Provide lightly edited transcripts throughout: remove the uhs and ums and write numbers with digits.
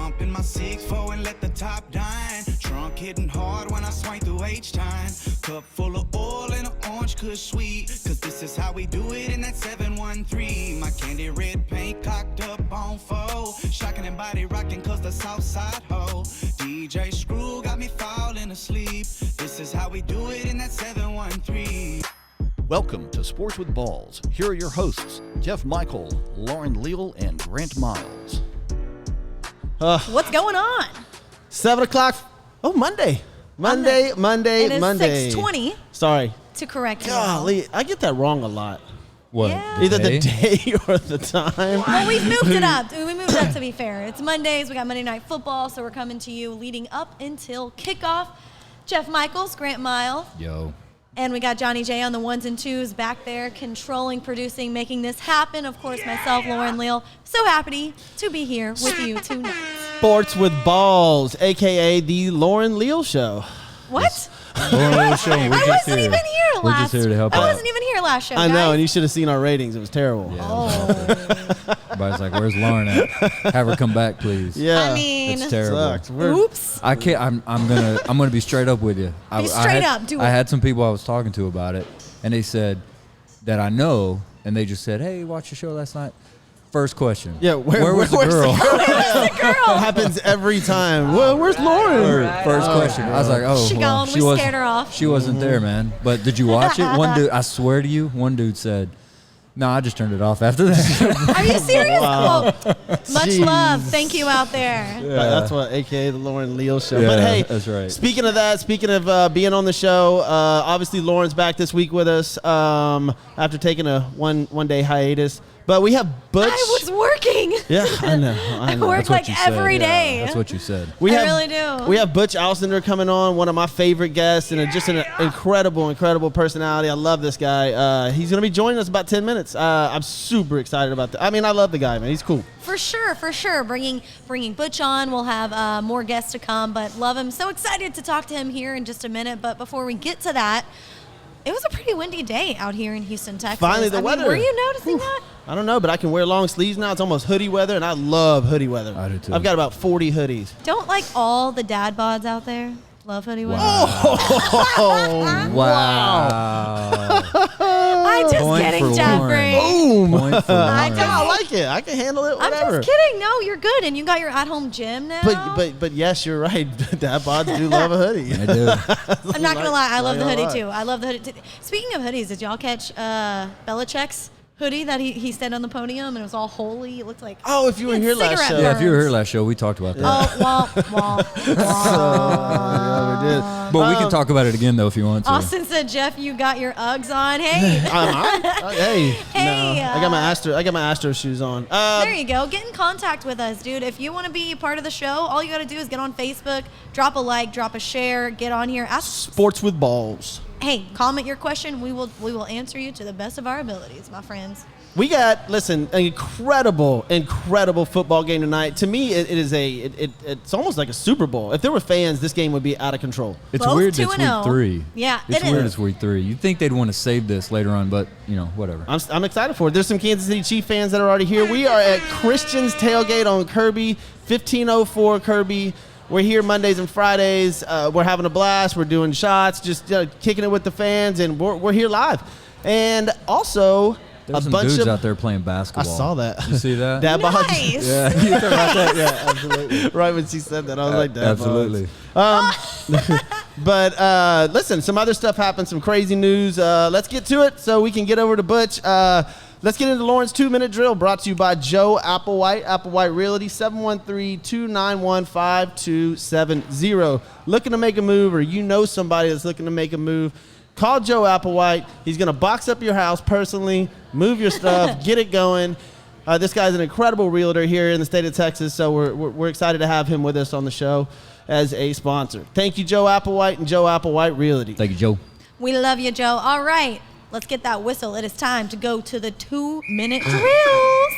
Jump in my 6'4" and let the top dine. Trunk hitting hard when I swing through H-time. Cup full of oil and an orange kush sweet. Cause this is how we do it in that 713. My candy red paint cocked up on foe. Shocking and body rocking cause the south side ho. DJ Screw got me falling asleep. This is how we do it in that 713. Welcome to Sports with Balls. Here are your hosts, Jeff Michael, Lauren Leal, and Grant Miles. What's going on? 7 o'clock. Oh, Monday. Monday. It is 6:20. Sorry. To correct you all. Golly, I get that wrong a lot. What? Yeah. Either the day or the time. Well, we've moved it up. We moved it up to be fair. It's Mondays. We got Monday Night Football, so we're coming to you leading up until kickoff. Jeff Michaels, Grant Miles. Yo. And we got Johnny J on the ones and twos back there, controlling, producing, making this happen. Of course, myself, Lauren Leal. So happy to be here with you tonight. Sports with Balls, a.k.a. the Lauren Leal Show. What? Lauren Show. I wasn't even here We're last. just here to help I out. wasn't even here last show. I know, guys. and you should have seen our ratings. It was terrible. Yeah. Oh. Everybody's like, "Where's Lauren at? Have her come back, please." Yeah. I mean, It's terrible. Sucked. oops. I can't. I'm gonna be straight up with you. Be straight up. Do it. I had some people I was talking to about it, and they said that I know, and they just said, "Hey, watch the show last night." First question. Yeah, where was the where's girl? The It girl. happens every time. Well, where's Lauren? First question. I was like, "Oh, She well, gone. We wasn't- scared her off. She wasn't there, man." But did you watch it? One dude, I swear to you, one dude said, "No, I just turned it off after that." Are you serious? Wow. Well, much Jeez. love. Thank you out there. That's what, a.k.a. the Lauren Leal Show. Yeah, But hey, that's right. Speaking of being on the show, obviously Lauren's back this week with us after taking a one day hiatus. But we have Butch. I was working. Yeah, I know. I work That's what like you said. every day. That's what you said. We I have, really do. We have Butch Alcindor coming on, one of my favorite guests, and just an incredible personality. I love this guy. He's going to be joining us about 10 minutes. I'm super excited about that. I mean, I love the guy, man. He's cool. For sure. Bringing Butch on. We'll have more guests to come, but love him. So excited to talk to him here in just a minute. But before we get to that, it was a pretty windy day out here in Houston, Texas. Finally, the I mean, weather. Were you noticing that? I don't know, but I can wear long sleeves now. It's almost hoodie weather, and I love hoodie weather. I do too. I've got about 40 hoodies. Don't like all the dad bods out there love hoodie weather? Oh, Wow. I'm just Point kidding, for Jeffrey. boom. Point for I Lauren. I like it. I can handle it, I'm whatever. just kidding. No, you're good. And you got your at-home gym now. But yes, you're right. Dad bods do love a hoodie. I do. I'm not going to lie. I love the Like a hoodie, lot. too. I love the hoodie, too. Speaking of hoodies, did y'all catch Belichick's hoodie that he said on the podium? And it was all holy. It looked like... Oh, if you were he had here last cigarette show. Yeah, if you were here burns. last show, we talked about that. Oh, Yeah, we did. But we can talk about it again, though, if you want to. Austin said, Jeff, you got your Uggs on. Hey. Hey, Hey, no. I got my Astro shoes on. There you go. Get in contact with us, dude. If you want to be part of the show, all you got to do is get on Facebook, drop a like, drop a share, get on here. Ask, Sports with Balls. hey, comment your question. We will answer you to the best of our abilities, my friends. We got, listen, an incredible football game tonight. To me, it's almost like a Super Bowl. If there were fans, this game would be out of control. It's Both weird that it's 2-0. week 3. Yeah, it's it weird is. it's week 3. You'd think they'd want to save this later on, but, whatever. I'm excited for it. There's some Kansas City Chiefs fans that are already here. We are at Christian's Tailgate on Kirby, 1504 Kirby. We're here Mondays and Fridays. We're having a blast. We're doing shots, just kicking it with the fans, and we're here live. And also... There's some bunch dudes of out there playing I basketball. saw that. You see that? Dad bods. Nice. Yeah. You thought about that? Yeah, absolutely. Right when she said that, I was like, Dad Absolutely. bods. But listen, some other stuff happened, some crazy news. Let's get to it so we can get over to Butch. Let's get into Lauren's 2-minute drill, brought to you by Joe Applewhite, Applewhite Realty, 713-291-5270. Looking to make a move, or you know somebody that's looking to make a move, call Joe Applewhite. He's going to box up your house personally, move your stuff, get it going. This guy's an incredible realtor here in the state of Texas, so we're excited to have him with us on the show as a sponsor. Thank you, Joe Applewhite and Joe Applewhite Realty. Thank you, Joe. We love you, Joe. All right, let's get that whistle. It is time to go to the 2-minute drills.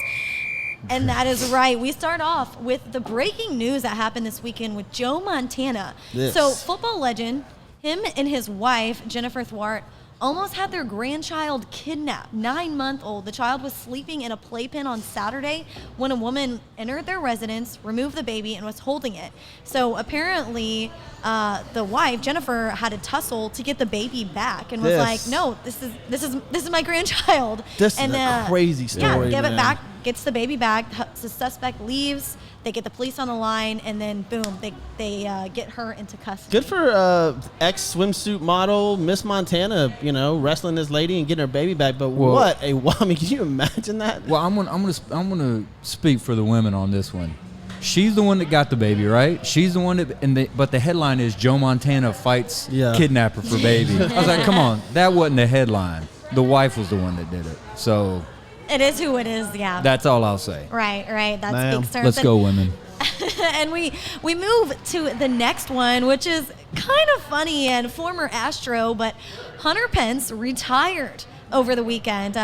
And that is right. We start off with the breaking news that happened this weekend with Joe Montana. Yes. So football legend, him and his wife, Jennifer Thwart, almost had their grandchild kidnapped, 9-month-old. The child was sleeping in a playpen on Saturday when a woman entered their residence, removed the baby, and was holding it. So apparently, the wife, Jennifer, had a tussle to get the baby back and was like, "No, this is my grandchild." This and, is a crazy story. Yeah, give man. it back. Gets the baby back. The suspect leaves. They get the police on the line, and then boom, they get her into custody. Good for ex swimsuit model Miss Montana, wrestling this lady and getting her baby back. But what a woman! Can you imagine that? Well, I'm gonna speak for the women on this one. She's the one that got the baby, right? She's the one that, but the headline is Joe Montana fights kidnapper for baby. I was like, come on, that wasn't the headline. The wife was the one that did it. So it is who it is, yeah. That's all I'll say. Right. That speaks terms. Let's go, women. And we move to the next one, which is kind of funny and former Astro, but Hunter Pence retired over the weekend.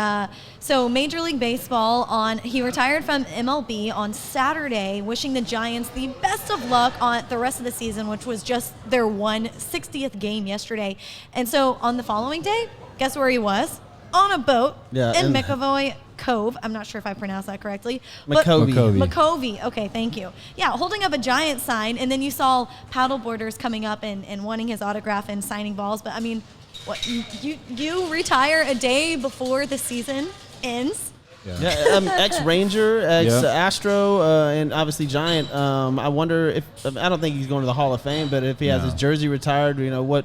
So Major League Baseball he retired from MLB on Saturday, wishing the Giants the best of luck on the rest of the season, which was just their 160th game yesterday. And so on the following day, guess where he was? On a boat in McAvoy Cove. I'm not sure if I pronounced that correctly. McCovey. Okay, thank you. Yeah, holding up a giant sign, and then you saw paddleboarders coming up and wanting his autograph and signing balls. But I mean, what you retire a day before the season ends? Ex-Ranger, ex-Astro, and obviously Giant. I wonder I don't think he's going to the Hall of Fame, but if he has his jersey retired, what?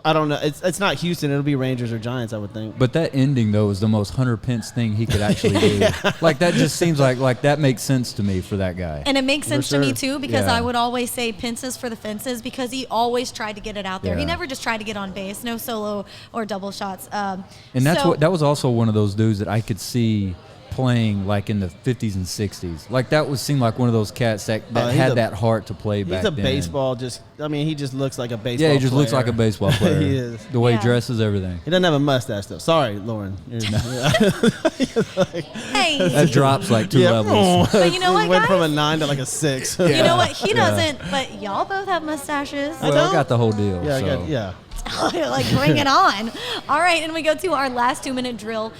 I don't know. It's not Houston. It'll be Rangers or Giants, I would think. But that ending, though, is the most Hunter Pence thing he could actually do. Like, that just seems like that makes sense to me for that guy. And it makes sense to me, too, because I would always say Pence is for the fences because he always tried to get it out there. He never just tried to get on base. No solo or double shots. And that was also one of those dudes that I could see playing like in the 50s and 60s. Like that would seem like one of those cats that had that heart to play back then. He's a baseball he just looks like a baseball player. Yeah, he just looks like a baseball player. He is. The way he dresses, everything. He doesn't have a mustache though. Sorry, Lauren. Hey. That drops like 2 levels. But you know what, went guys? from a 9 to like a 6. You know what? He doesn't, but y'all both have mustaches. Well, I got the whole deal. Yeah. Like, bring it on. All right, and we go to our last 2-minute drill,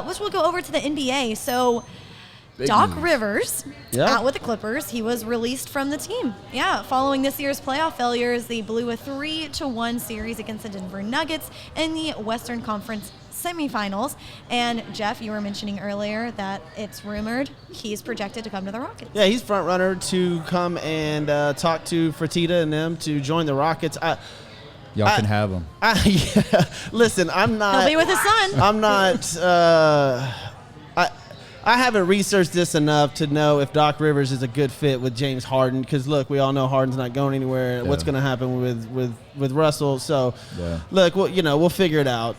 which will go over to the NBA. So Doc Rivers out with the Clippers. He was released from the team. Yeah, following this year's playoff failures, they blew a 3-1 series against the Denver Nuggets in the Western Conference semifinals. And Jeff, you were mentioning earlier that it's rumored he's projected to come to the Rockets. Yeah, he's front runner to come and talk to Fertitta and them to join the Rockets. Y'all can have him. Listen, I'm not. He'll be with his son. I'm not. I haven't researched this enough to know if Doc Rivers is a good fit with James Harden. Because look, we all know Harden's not going anywhere. Yeah. What's going to happen with Russell? So, look, we'll figure it out.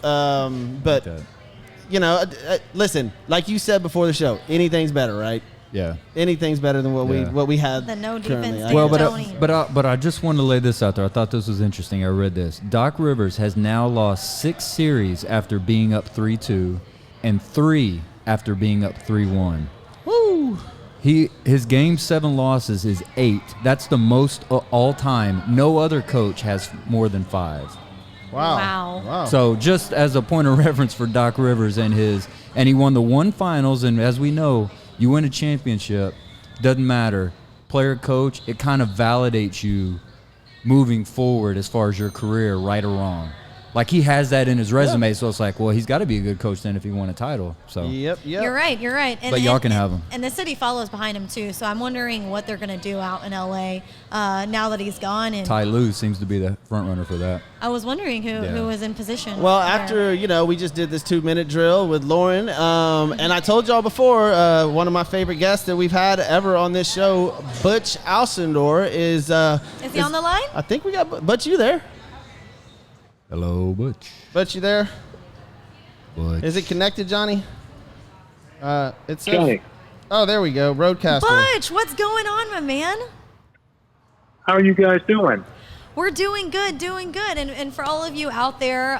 Listen, like you said before the show, anything's better, right? Yeah. Anything's better than what we had. The no currently. defense. Well, but I just want to lay this out there. I thought this was interesting. I read this. Doc Rivers has now lost 6 series after being up 3-2, and 3 after being up 3-1. Woo! His Game 7 losses is 8. That's the most all time. No other coach has more than 5. Wow. So just as a point of reference for Doc Rivers and he won the 1 finals, and as we know, you win a championship, doesn't matter. Player, coach, it kind of validates you moving forward as far as your career, right or wrong. Like, he has that in his resume, so it's like, well, he's got to be a good coach then if he won a title. So Yep. You're right. But y'all can have him. And the city follows behind him, too, so I'm wondering what they're going to do out in L.A. Now that he's gone. And Ty Lue seems to be the front runner for that. I was wondering who was in position. Well, after, we just did this 2-minute drill with Lauren, and I told y'all before, one of my favorite guests that we've had ever on this show, Butch Alcindor, is he on the line? I think we got Butch. You there? Hello, Butch. Butch, you there? Butch. Is it connected, Johnny? It's Johnny. Oh, there we go. Roadcaster. Butch, what's going on, my man? How are you guys doing? We're doing good, doing good. And for all of you out there,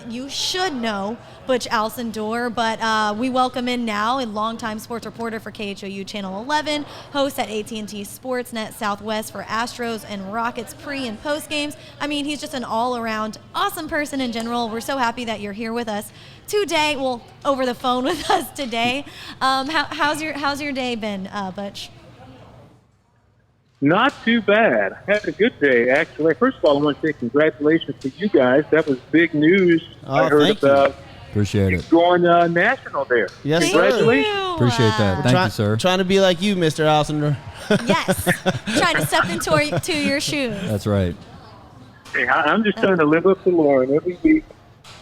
you should know Butch Alcindor, but we welcome in now a longtime sports reporter for KHOU Channel 11, host at AT&T Sportsnet Southwest for Astros and Rockets pre- and post games. I mean, he's just an all-around awesome person in general. We're so happy that you're here with us today. Well, over the phone with us today. How's your day been, Butch? Not too bad. I had a good day, actually. First of all, I want to say congratulations to you guys. That was big news. I heard thank you. about Appreciate it. going national there. Yes, Thank sir. Congratulations. you. Appreciate that. Thank you, sir. Trying to be like you, Mr. Alcindor. Yes. Trying to step into your shoes. That's right. Hey, I'm just trying to live up to Lauren every week.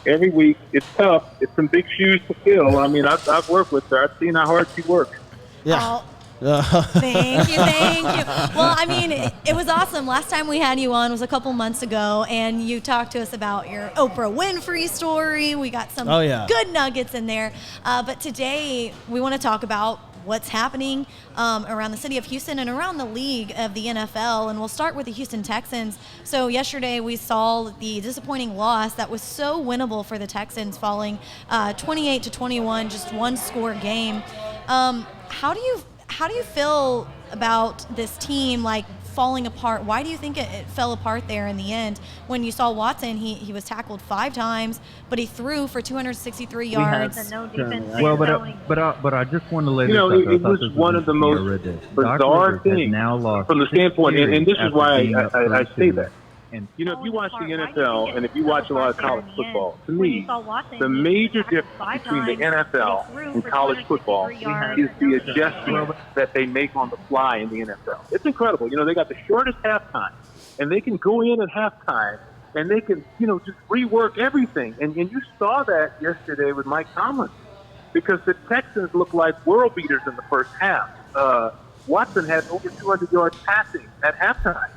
Every week. It's tough. It's some big shoes to fill. I mean, I've worked with her. I've seen how hard she works. Yeah. Thank you. Well, I mean, it was awesome. Last time we had you on was a couple months ago, and you talked to us about your Oprah Winfrey story. We got some good nuggets in there. But today we want to talk about what's happening around the city of Houston and around the league of the NFL. And we'll start with the Houston Texans. So yesterday we saw the disappointing loss that was so winnable for the Texans, falling 28-21, just one score game. How do you feel about this team falling apart? Why do you think it fell apart there in the end? When you saw Watson, he was tackled 5 times, but he threw for 263 yards. Well, but I just want to let it was one of the most bizarre things from the standpoint, and this is why I say that. And, if you watch the NFL and if you watch a lot of college football, to me, the major difference between the NFL and college football is the adjustment that they make on the fly in the NFL. It's incredible. They got the shortest halftime, and they can go in at halftime, and they can, just rework everything. And you saw that yesterday with Mike Tomlin, because the Texans looked like world beaters in the first half. Watson had over 200 yards passing at halftime.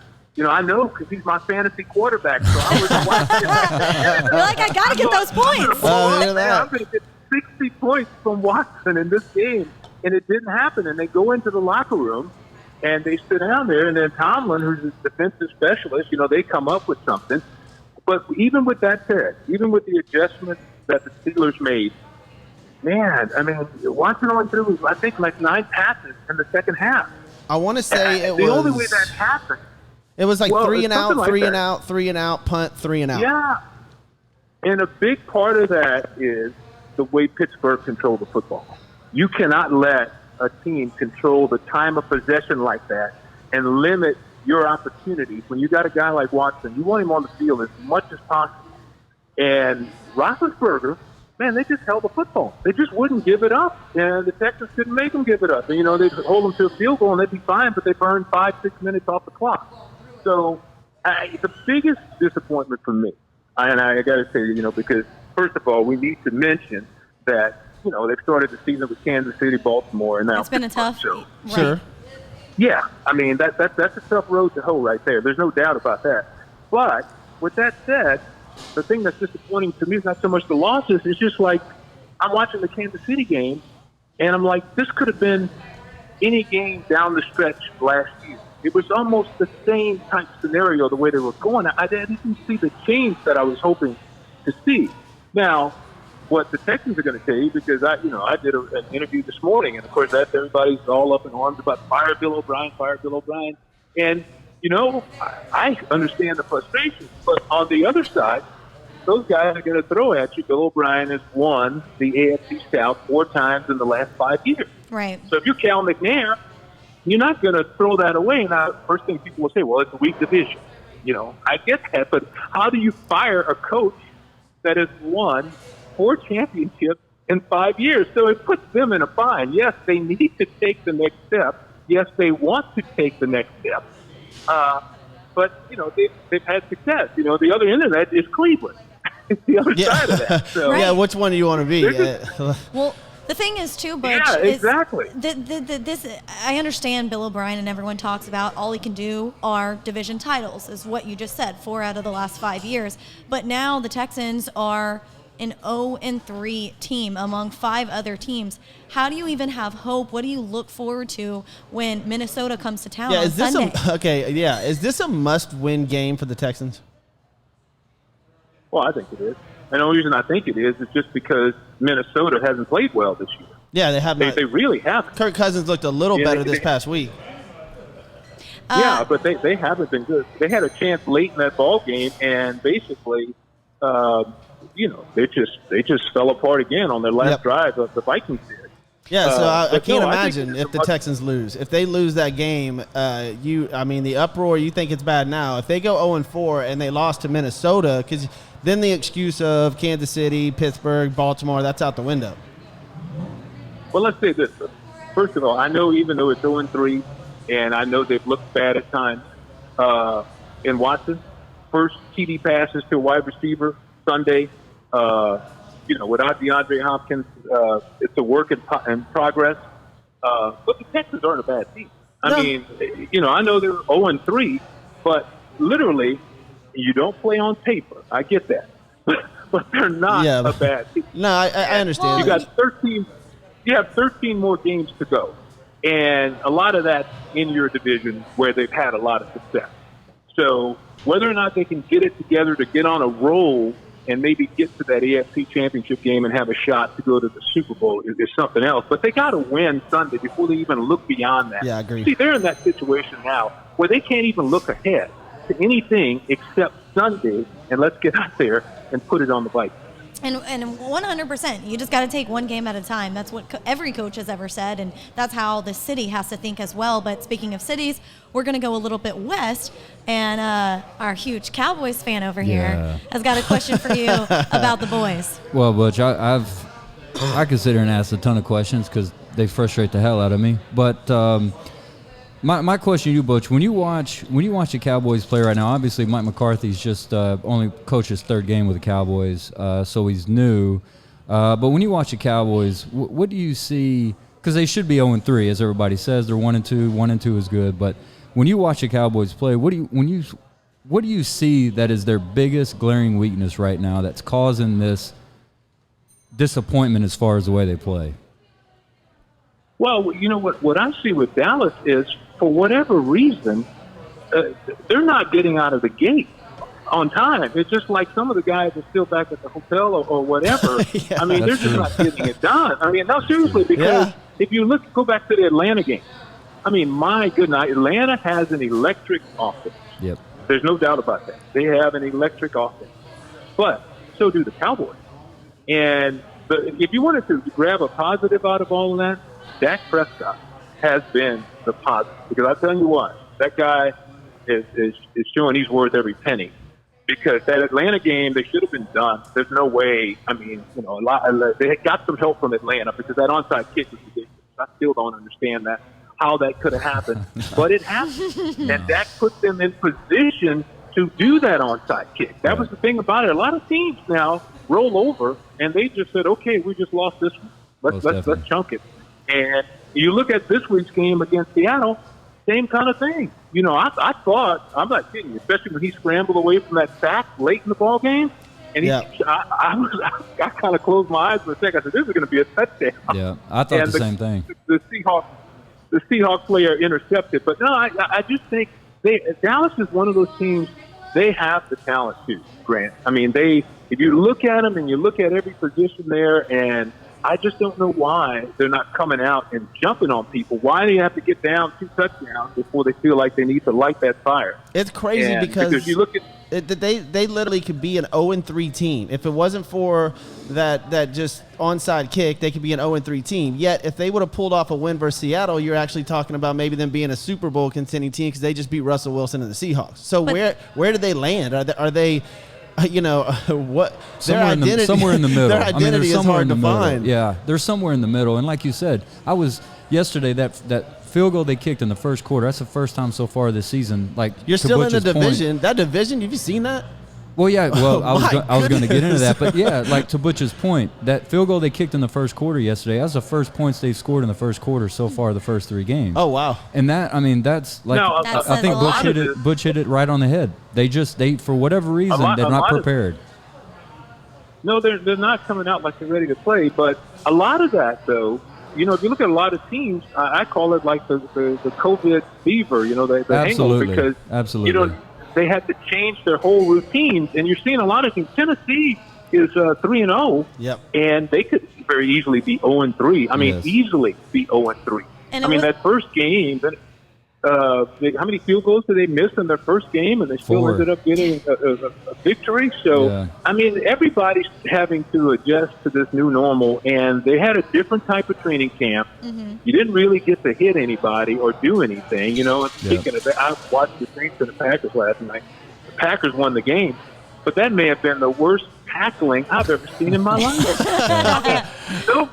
I know because he's my fantasy quarterback, so I was watching. You're like, I got to get those points. I'm going to get 60 points from Watson in this game, and it didn't happen. And they go into the locker room, and they sit down there, and then Tomlin, who's a defensive specialist, they come up with something. But even with that said, even with the adjustments that the Steelers made, man, I mean, Watson only threw, I think, 9 passes in the second half. I want to say the only way that happened. It was 3 and out, like 3 and out, 3 and out, punt, 3 and out. Yeah. And a big part of that is the way Pittsburgh controlled the football. You cannot let a team control the time of possession like that and limit your opportunities. When you got a guy like Watson, you want him on the field as much as possible. And Roethlisberger, man, they just held the football. They just wouldn't give it up. And the Texans couldn't make them give it up. And, they'd hold them to a field goal and they'd be fine, but they burned 5-6 minutes off the clock. So the biggest disappointment for me, and I got to say, because first of all, we need to mention that, they've started the season with Kansas City, Baltimore, and now it's been a tough. So, right. Sure. Yeah, I mean that's a tough road to hoe right there. There's no doubt about that. But with that said, the thing that's disappointing to me is not so much the losses. It's just like I'm watching the Kansas City game, and I'm like, this could have been any game down the stretch last year. It was almost the same type scenario the way they were going. I didn't see the change that I was hoping to see. Now, what the Texans are going to say, because I did an interview this morning, and of course everybody's all up in arms about fire Bill O'Brien. And, I understand the frustration, but on the other side, those guys are going to throw at you. Bill O'Brien has won the AFC South 4 times in the last 5 years. Right. So if you're Cal McNair, you're not going to throw that away. Now, first thing people will say, well, it's a weak division. I get that, but how do you fire a coach that has won 4 championships in 5 years? So it puts them in a bind. Yes, they need to take the next step. Yes, they want to take the next step. But, they've had success. The other end of that is Cleveland. It's the other side of that. So, Yeah, which one do you want to be? Well, the thing is, too, Butch, yeah, exactly. This I understand Bill O'Brien and everyone talks about all he can do are division titles, is what you just said, 4 out of the last 5 years. But now the Texans are an 0-3 team among 5 other teams. How do you even have hope? What do you look forward to when Minnesota comes to town on Sunday? Is this a must-win game for the Texans? Well, I think it is. And the only reason I think it is just because Minnesota hasn't played well this year. Yeah, they have not. They really haven't. Kirk Cousins looked a little better this past week. Yeah, but they haven't been good. They had a chance late in that ball game, and basically, they just fell apart again on their last drive. The Vikings did. Yeah, so I can't I imagine if the Texans lose. If they lose that game, the uproar, you think it's bad now. If they go 0-4 and they lost to Minnesota, because then the excuse of Kansas City, Pittsburgh, Baltimore, that's out the window. Well, let's say this. First of all, I know even though it's 0-3, and I know they've looked bad at times, in Watson, first TD passes to a wide receiver Sunday, without DeAndre Hopkins, it's a work in progress. But the Texans aren't a bad team. I mean, I know they're 0-3, but literally, you don't play on paper. I get that. But they're not a bad team. No, I understand. You got 13. You have 13 more games to go. And a lot of that in your division where they've had a lot of success. So whether or not they can get it together to get on a roll and maybe get to that AFC Championship game and have a shot to go to the Super Bowl is something else. But they got to win Sunday before they even look beyond that. Yeah, I agree. See, they're in that situation now where they can't even look ahead to anything except Sunday, and let's get out there and put it on the Vikings. And 100%, you just got to take one game at a time. That's what every coach has ever said, and that's how the city has to think as well. But speaking of cities, we're going to go a little bit west, and our huge Cowboys fan over here has got a question for you about the boys. Well, Butch, I could sit here and ask a ton of questions because they frustrate the hell out of me. But my question to you, Butch, when you watch the Cowboys play right now, obviously Mike McCarthy's just only coached his 3rd game with the Cowboys, so he's new. But when you watch the Cowboys, what do you see? Because they should be 0-3, as everybody says. They're 1-2. 1-2 is good. But when you watch the Cowboys play, what do you see that is their biggest glaring weakness right now that's causing this disappointment as far as the way they play? Well, you know what I see with Dallas is, for whatever reason, they're not getting out of the gate on time. It's just like some of the guys are still back at the hotel or whatever. I mean, they're just not getting it done. I mean, no, seriously, because if you go back to the Atlanta game, I mean, my goodness, Atlanta has an electric offense. Yep. There's no doubt about that. They have an electric offense. But so do the Cowboys. And if you wanted to grab a positive out of all of that, Dak Prescott has been the positive. Because I tell you what, that guy is showing he's worth every penny. Because that Atlanta game, they should have been done. There's no way. I mean, they got some help from Atlanta because that onside kick was ridiculous. I still don't understand how that could have happened. But it happened. And Dak put them in position to do that onside kick. That was the thing about it. A lot of teams now roll over, and they just said, okay, we just lost this one. Let's chunk it. And you look at this week's game against Seattle, same kind of thing. I thought, I'm not kidding you, especially when he scrambled away from that sack late in the ball game. And I kind of closed my eyes for a second. I said, this is going to be a touchdown. Yeah, I thought the same thing. The Seahawks player intercepted. But no, I just think Dallas is one of those teams, they have the talent too, Grant. I mean, if you look at them and you look at every position there, and I just don't know why they're not coming out and jumping on people. Why do you have to get down 2 touchdowns before they feel like they need to light that fire? It's crazy because you look at they literally could be an 0-3 team. If it wasn't for that just onside kick, they could be an 0-3 team. Yet, if they would have pulled off a win versus Seattle, you're actually talking about maybe them being a Super Bowl contending team because they just beat Russell Wilson and the Seahawks. So where did they land? Are they what somewhere in the middle. Their identity is hard to find. Yeah, they're somewhere in the middle. And like you said, I was yesterday that field goal they kicked in the first quarter. That's the first time so far this season. Like you're still in the division. That division, have you seen that? Well, yeah. Well, I was going to get into that, but yeah, like to Butch's point, that field goal they kicked in the first quarter yesterday. That's the first points they've scored in the first quarter so far, the first 3 games. Oh wow! And that's like I think Butch hit it right on the head. They for whatever reason they're not prepared. No, they're not coming out like they're ready to play. But a lot of that, though, you know, if you look at a lot of teams, I call it like the COVID fever, you know, the hangover, because Absolutely. you know, they had to change their whole routines, and you're seeing a lot of teams. Tennessee is 3-0, Yep. and they could very easily be 0-3. I mean, Yes. easily be 0-3. And I it mean, was- that first game, how many field goals did they miss in their first game, and they still 4. ended up getting a victory? So, Yeah. I mean, everybody's having to adjust to this new normal, and they had a different type of training camp. You didn't really get to hit anybody or do anything, you know. And speaking of that, I watched the Saints and the Packers last night. The Packers won the game, but that may have been the worst tackling I've ever seen in my life. No,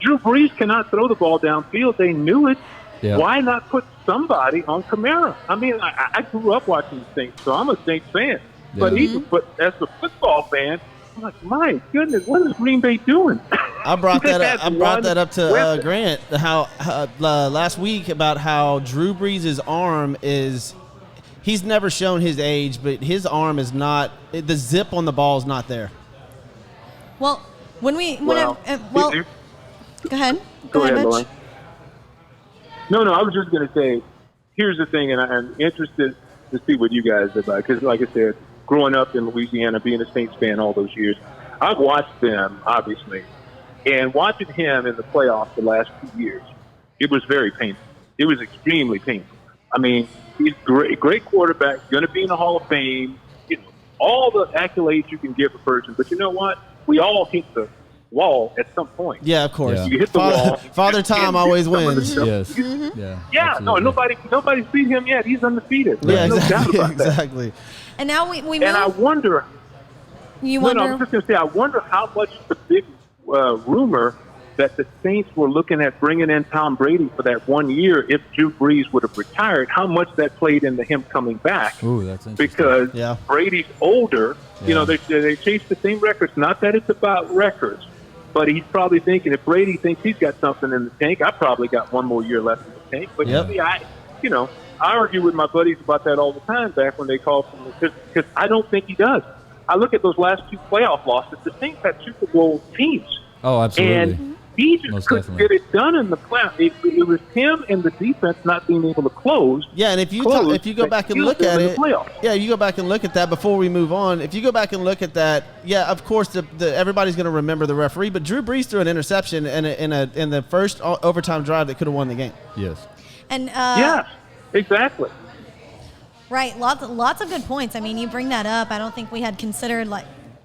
Drew Brees cannot throw the ball downfield. They knew it. Yeah. Why not put somebody on Kamara? I mean, I grew up watching the Saints, so I'm a Saints fan. But Yeah. but as a football fan, I'm like, my goodness, what is Green Bay doing? I brought They that had up. I brought one that up to weapon. Grant how last week about how Drew Brees' arm is. He's never shown his age, but his arm is not. The zip on the ball is not there. Well, when we Well, go ahead. Go ahead, Mitch. Lauren. No, I was just going to say, here's the thing, and I'm interested to see what you guys are about, because like I said, growing up in Louisiana, being a Saints fan all those years, I've watched them, obviously, and watching him in the playoffs the last 2 years, it was very painful. It was extremely painful. I mean, he's great quarterback, going to be in the Hall of Fame, you know, all the accolades you can give a person, but you know what? We all hit the wall at some point. Yeah, of course. Yeah. You hit the wall. Father You Time can't always do some of the wins. stuff. Yes. Mm-hmm. Yeah. Yeah, no, absolutely. nobody's beat him yet. He's undefeated. There's Yeah, no doubt exactly. about that. Exactly. And now we move. And I wonder. You No, I wonder. was just going to say, I wonder how much the big rumor that the Saints were looking at bringing in Tom Brady for that 1 year if Drew Brees would have retired, how much that played into him coming back. Ooh, that's interesting. Because Yeah. Brady's older. You Yeah. know, they chase the same records. Not that it's about records, but he's probably thinking if Brady thinks he's got something in the tank, I probably got one more year left in the tank. But Yep. see, I argue with my buddies about that all the time back when they call from because I don't think he does. I look at those last 2 playoff losses. The Saints had Super Bowl teams. Oh, absolutely. And he just Most couldn't definitely. get it done in the playoffs. It was him and the defense not being able to close. Yeah, and if you Close, if you go but back and still look at in the it, playoffs. yeah, you go back and look at that before we move on. If you go back and look at that, yeah, of course, the everybody's going to remember the referee, but Drew Brees threw an interception in the first overtime drive that could have won the game. Yes. And Yes, exactly. right, lots of good points. I mean, you bring that up. I don't think we had considered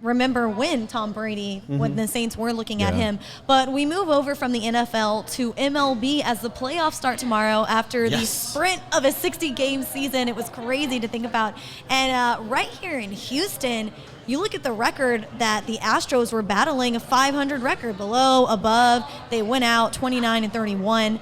remember when Tom Brady, when the Saints were looking at Yeah. him. But we move over from the NFL to MLB as the playoffs start tomorrow after the Yes. sprint of a 60-game season. It was crazy to think about. And right here in Houston, you look at the record that the Astros were battling, a 500 record, below, above. They went out 29-31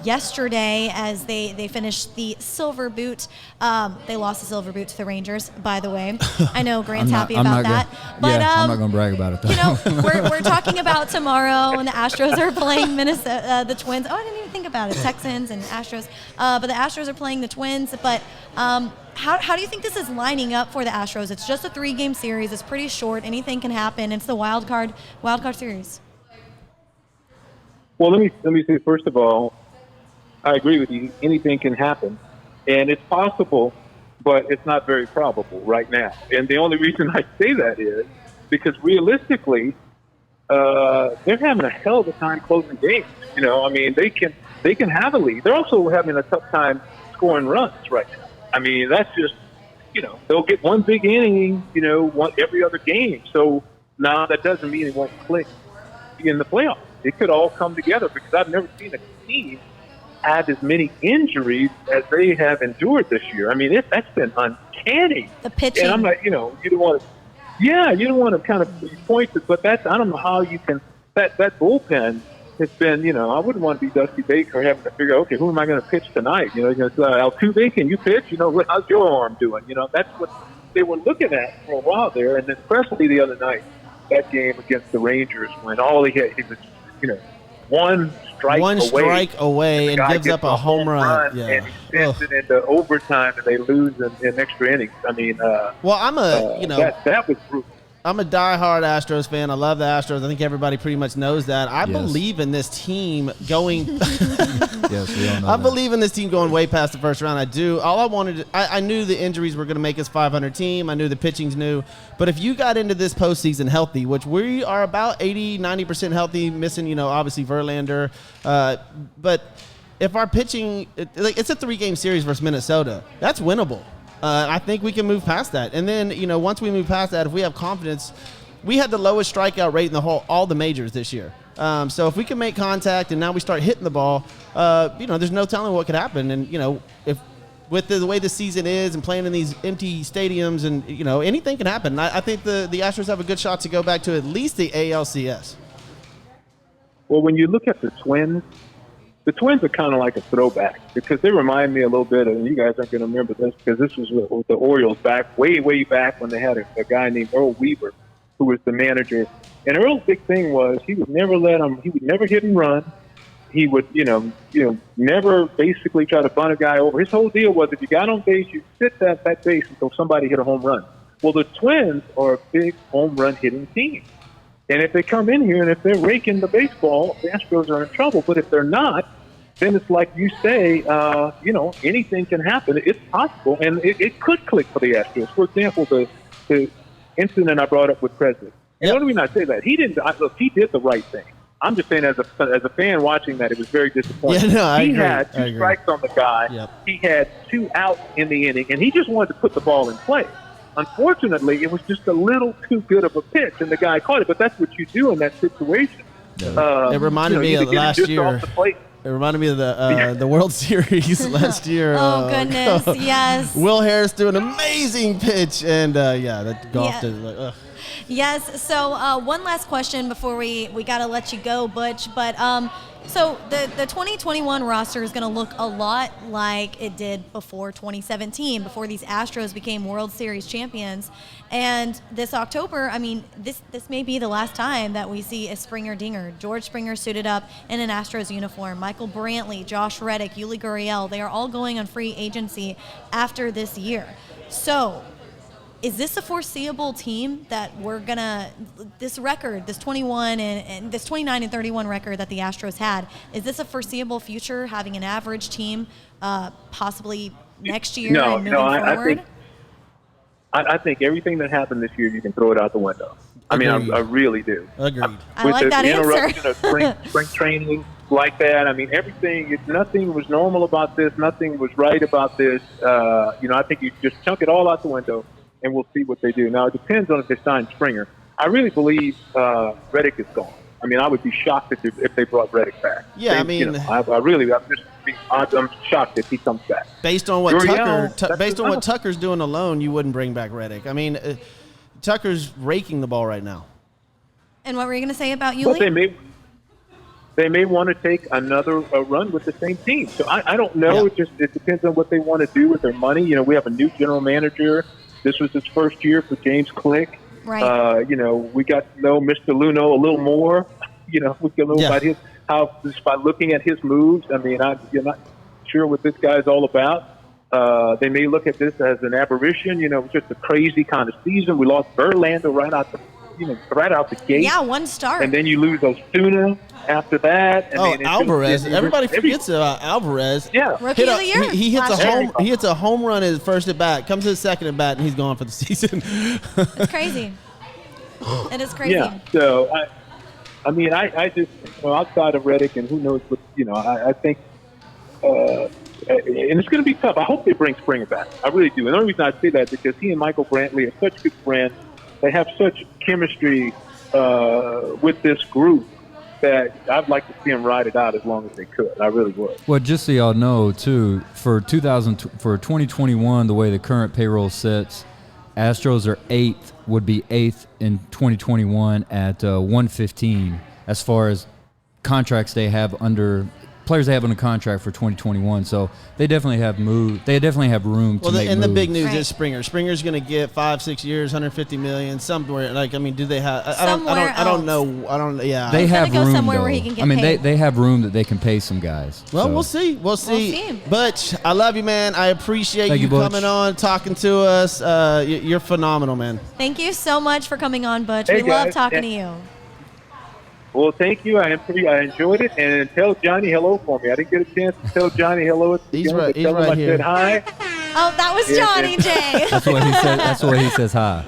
yesterday as they finished the Silver Boot. They lost the Silver Boot to the Rangers, by the way. I know Grant's happy about that. But I'm not going to brag about it, though. you know, we're talking about tomorrow when the Astros are playing Minnesota, the Twins. Oh, I didn't even think about it. Texans and Astros. But the Astros are playing the Twins. But how do you think this is lining up for the Astros? It's just a 3-game series. It's pretty short. Anything can happen. It's the wild card series. Well, let me say, first of all, I agree with you. Anything can happen, and it's possible, but it's not very probable right now. And the only reason I say that is because realistically, they're having a hell of a time closing games. You know, I mean, they can have a lead. They're also having a tough time scoring runs right now. I mean, that's just, you know, they'll get one big inning, you know, every other game. So now that doesn't mean it won't click in the playoffs. It could all come together because I've never seen a team have as many injuries as they have endured this year. I mean, that's been uncanny. The pitching. And I'm like, you know, you don't want to kind of point to, but I don't know how you can, that bullpen has been, you know, I wouldn't want to be Dusty Baker having to figure out, okay, who am I going to pitch tonight? You know, Altuve, can you pitch? You know, how's your arm doing? You know, that's what they were looking at for a while there. And especially the other night, that game against the Rangers when all he was, you know, one strike away the and guy gives gets up a home run. and Yeah. he sends it into overtime and they lose in extra innings. I mean, Well, I'm that was brutal. I'm a diehard Astros fan. I love the Astros. I think everybody pretty much knows that. I believe in this team going. Yes, we all know I that. believe in this team going way past the first round. I do. All I wanted, I knew the injuries were going to make us 500 team. I knew the pitching's new. But if you got into this postseason healthy, which we are about 80, 90% healthy, missing, obviously Verlander, but if our pitching, it's a 3-game series versus Minnesota, that's winnable. I think we can move past that. And then, once we move past that, if we have confidence, we had the lowest strikeout rate in all the majors this year. So if we can make contact and now we start hitting the ball, there's no telling what could happen. And, if with the way the season is and playing in these empty stadiums and, anything can happen. I think the Astros have a good shot to go back to at least the ALCS. Well, when you look at the Twins are kind of like a throwback because they remind me a little bit of, and you guys aren't going to remember this because this was with the Orioles way back when they had a guy named Earl Weaver who was the manager. And Earl's big thing was he would never hit and run. He would, never basically try to bunt a guy over. His whole deal was if you got on base, you sit that base until somebody hit a home run. Well, the Twins are a big home run hitting team. And if they come in here and if they're raking the baseball, the Astros are in trouble. But if they're not, then it's like you say, anything can happen. It's possible, and it could click for the Astros. For example, the incident I brought up with President. And the only reason I say that, he did the right thing. I'm just saying as a fan watching that, it was very disappointing. Yeah, no, I agree. Had 2 strikes on the guy. Yep. He had 2 outs in the inning, and he just wanted to put the ball in play. Unfortunately, it was just a little too good of a pitch, and the guy caught it. But that's what you do in that situation. Yeah. It reminded me of last year. It reminded me of the World Series last year. Oh, goodness, yes. Will Harris threw an amazing pitch, and that golfed it. Like, Yes. So one last question before we got to let you go, Butch. But so the 2021 roster is going to look a lot like it did before 2017, before these Astros became World Series champions. And this October, this may be the last time that we see a Springer dinger. George Springer suited up in an Astros uniform. Michael Brantley, Josh Reddick, Yuli Gurriel, they are all going on free agency after this year. So is this a foreseeable team that we're going to – this record, this 21 and this 29 and 31 record that the Astros had, is this a foreseeable future, having an average team possibly next year and moving forward? I think everything that happened this year, you can throw it out the window. Agreed. I really do. Agreed. With like that interruption of spring training like that, nothing was normal about this. Nothing was right about this. I think you just chunk it all out the window, and we'll see what they do. Now, it depends on if they sign Springer. I really believe Reddick is gone. I would be shocked if they brought Reddick back. Yeah, I'm shocked if he comes back. Based on what Tucker's doing alone, you wouldn't bring back Reddick. Tucker's raking the ball right now. And what were you going to say about Yuli? But they may want to take another run with the same team. So I don't know. Yeah. It depends on what they want to do with their money. We have a new general manager. This was his first year for James Click. Right. We got to know Mr. Luno a little more. We got to know about just by looking at his moves. You're not sure what this guy's all about. They may look at this as an aberration. It was just a crazy kind of season. We lost Verlander right out the gate. Yeah, one start. And then you lose Osuna after that. Alvarez! Everybody forgets about Alvarez. Yeah, Rookie of the year. He hits last a year. home. He hits a home run at his first at bat. Comes to his second at bat, and he's gone for the season. It's crazy. It is crazy. Yeah. So I just outside of Reddick and who knows what I think, and it's going to be tough. I hope they bring Springer back. I really do. And the only reason I say that is because he and Michael Brantley are such good friends. They have such chemistry with this group that I'd like to see them ride it out as long as they could. I really would. Well, just so y'all know, too, for 2021, the way the current payroll sits, Astros are would be eighth in 2021 at 115 as far as contracts they have under players they have on a contract for 2021. So they definitely have moved. They definitely have room to make and the big moves. news Right. is Springer. Springer's going to get 5-6 years, $150 million somewhere. Like, I mean, do they have? I don't know. I don't. Yeah. They He's have gonna go room somewhere though. where he can get I mean, paid. they have room that they can pay some guys. Well, So, we'll see. We'll see. see. Butch, I love you, man. I appreciate Thank you you, Butch. coming on, talking to us. You're phenomenal, man. Thank you so much for coming on, Butch. Hey, We love guys. talking to you. Well, thank you. I enjoyed it, and tell Johnny hello for me. I didn't get a chance to tell Johnny hello at the He's beginning, right- but he's tell him right I here. said hi. Oh, that was Yeah, Johnny J. That's what he said. That's what he says. Hi.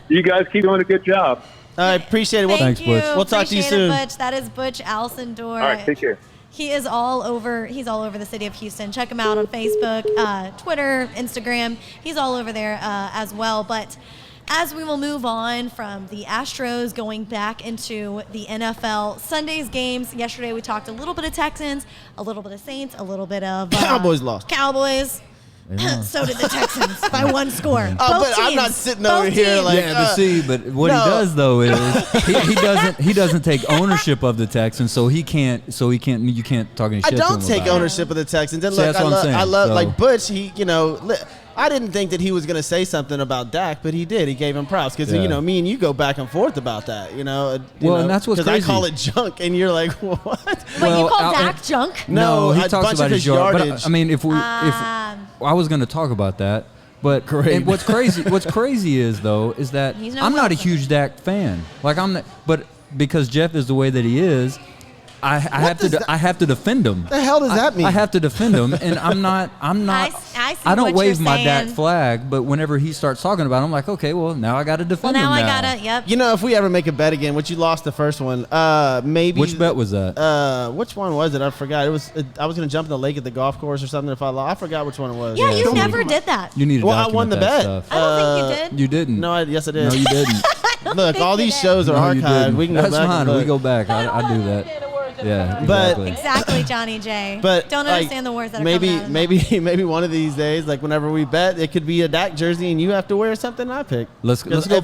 You guys keep doing a good job. I appreciate it. Well, Thank Thanks, you. Butch. We'll talk to you Appreciate it, soon. Butch. That is Butch Alcindor. All right, take care. He is all over. He's all over the city of Houston. Check him out on Facebook, Twitter, Instagram. He's all over there as well. But as we will move on from the Astros going back into the NFL, Sunday's games. Yesterday we talked a little bit of Texans, a little bit of Saints, a little bit of Cowboys lost. Cowboys. So did the Texans by one score. Oh, Both but I'm not teams. sitting Both over here teams. like- Yeah, but see, but what no. he does though is he doesn't take ownership of the Texans, so you can't talk any I shit to don't him take about it. ownership of the Texans. And See, look, that's what I'm saying, I love so- like Butch. He, I didn't think that he was going to say something about Dak, but he did. He gave him props because Yeah. me and you go back and forth about that. Well, and that's what's because I crazy. call it junk, and you're like, what? Wait, you Well, call I- Dak junk? No, he a talks bunch about of his his yardage. yardage. I mean, if Um, I was going to talk about that, but Great. and what's crazy is that He's no I'm not a Wilson. huge Dak fan. Like I'm not, but because Jeff is the way that he is, I have does to that- I have to defend him. The hell does that mean? I have to defend him, and I'm not. I see I don't what you're wave my Dak saying. flag, but whenever he starts talking about it, I'm like, okay, well now I got to Well, defend now him. I gotta. Yep. If we ever make a bet again, which you lost the first one, maybe. Which bet was that? Which one was it? I forgot. It was. I was going to jump in the lake at the golf course or something. If I lost, I forgot which one it was. Yeah, Yeah, you so- never did that. You need to Well, I document won the that bet. stuff. I don't think you did. You didn't. No, yes, I did. No, you didn't. Look, all these did. shows are No, you archived. didn't. We can go That's back. fine. And look. We go back. I do that. Yeah, But- exactly. Exactly, Johnny J. But don't like, understand the words that are maybe, coming out of maybe one of these days, like whenever we bet, it could be a Dak jersey, and you have to wear something I pick. Let's 'Cause go if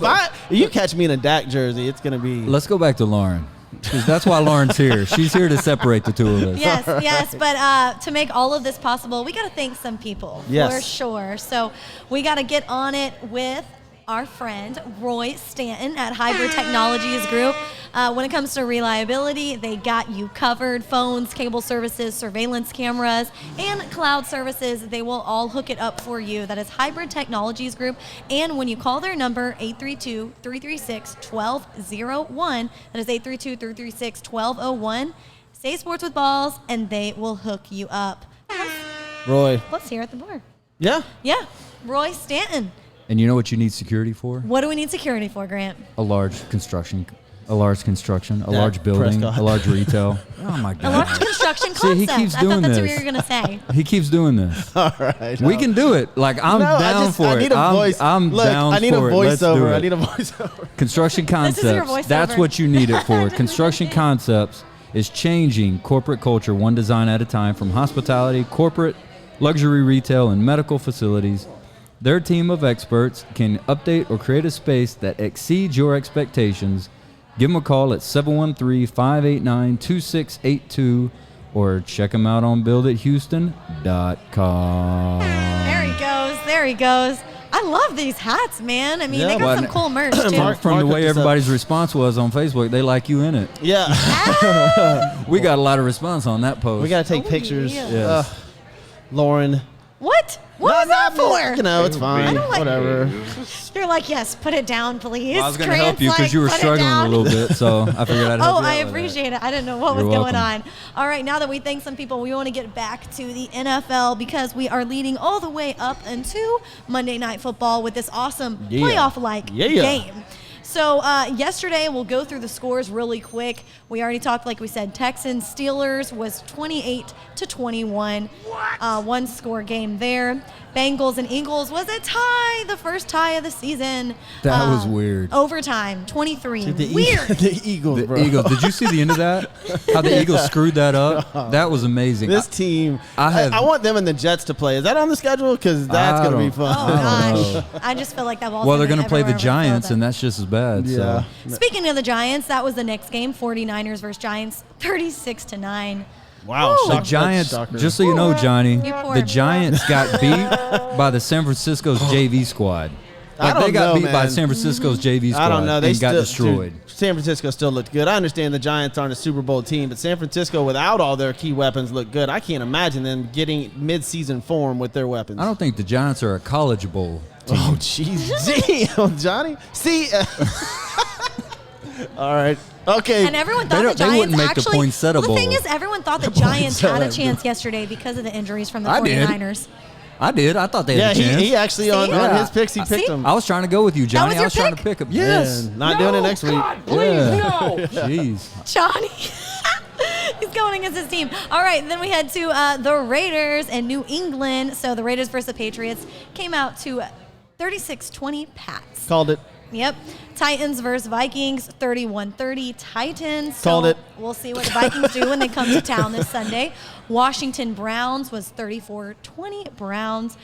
you catch me in a Dak jersey, it's gonna be. Let's go back to Lauren, because that's why Lauren's here. She's here to separate the two of us. Yes, yes, but to make all of this possible, we got to thank some people Yes. for sure. So we got to get on it with our friend Roy Stanton at Hybrid Technologies Group. When it comes to reliability, they got you covered. Phones, cable services, surveillance cameras, and cloud services, they will all hook it up for you. That is Hybrid Technologies Group. And when you call their number, 832-336-1201, that is 832-336-1201, say Sports with Balls, and they will hook you up. Roy. Let's hear at the bar. Yeah. Yeah, Roy Stanton. And you know what you need security for? What do we need security for, Grant? A large construction, a large Dak large building, Prescott. a large retail. Oh my A large God. construction See, he concept. keeps I thought doing that's what this. you were going to say. He keeps doing this. All right. We can do it. Like I'm No, down for I it. need a voice. I'm Look, down I need for a it. Let's do voiceover. it. I need a voiceover. Construction This is your Concepts. That's voiceover. what you need it for. Construction Concepts is changing corporate culture one design at a time, from hospitality, corporate, luxury retail, and medical facilities. Their team of experts can update or create a space that exceeds your expectations. Give them a call at 713-589-2682 or check them out on buildithouston.com. There he goes. There he goes. I love these hats, man. I mean, Yeah, they got well, some cool merch, too. Mark- From the way hooked us up. everybody's response was on Facebook, they like you in it. Yeah. We got a lot of response on that post. We gotta take Oh, pictures. yeah. Yes. Lauren. What? What was that for? It's fine. I don't like- Whatever. You're like, yes, put it down, please. Well, I was going to help Grant's you because like, you were "Put it struggling down." a little bit, so I figured I'd help Oh, you I out with appreciate it. I didn't know what You're was going welcome. on. All right, now that we thank some people, we want to get back to the NFL because we are leading all the way up into Monday Night Football with this awesome Yeah. playoff-like Yeah. game. So yesterday, we'll go through the scores really quick. We already talked, like we said, Texans Steelers was 28-21. One score game there. Bengals and Eagles was a tie, the first tie of the season. That was weird. Overtime, 23. The Weird. the Eagles, The bro. Eagles. Did you see the end of that? How the Eagles screwed that up? That was amazing. This team. I I want them and the Jets to play. Is that on the schedule? Because that's I gonna be don't- fun. Oh, I don't gosh. I just feel like that ball's well, they're going going to play the everywhere Giants, with and Phil. that's just as bad. Yeah. So. Speaking of the Giants, that was the next game, 49ers versus Giants, 36-9. Wow. Woo. The Shocker. Giants, Shocker. just so you know, Johnny, You poor- the Giants got beat by the San Francisco's JV squad. I Like, they don't got know, beat by man. San Francisco's JV squad I don't know. They and got still, destroyed. dude, San Francisco still looked good. I understand the Giants aren't a Super Bowl team, but San Francisco, without all their key weapons, looked good. I can't imagine them getting mid-season form with their weapons. I don't think the Giants are a college bowl. Oh, jeez. Damn, Johnny. See? All right. Okay. And everyone thought the don't- they Giants wouldn't make the actually. Poinsettia well, the thing Bowl. is, everyone thought the Giants had a Poinsettia chance yesterday because of the injuries from the I did. 49ers. I did. I thought they Yeah, had a chance. he actually on See? his picks, he picked See? them. I was trying to go with you, Johnny. was I your was trying to pick? pick him. Yes. Man, not doing it next week. Jeez. Johnny. He's going against his team. All right, then we head to the Raiders and New England. So the Raiders versus the Patriots came out to 36-20 Pats. Called it. Yep. Titans versus Vikings, 31-30 Titans. Called it. We'll see what the Vikings do when they come to town this Sunday. Washington Browns was 34-20 Browns.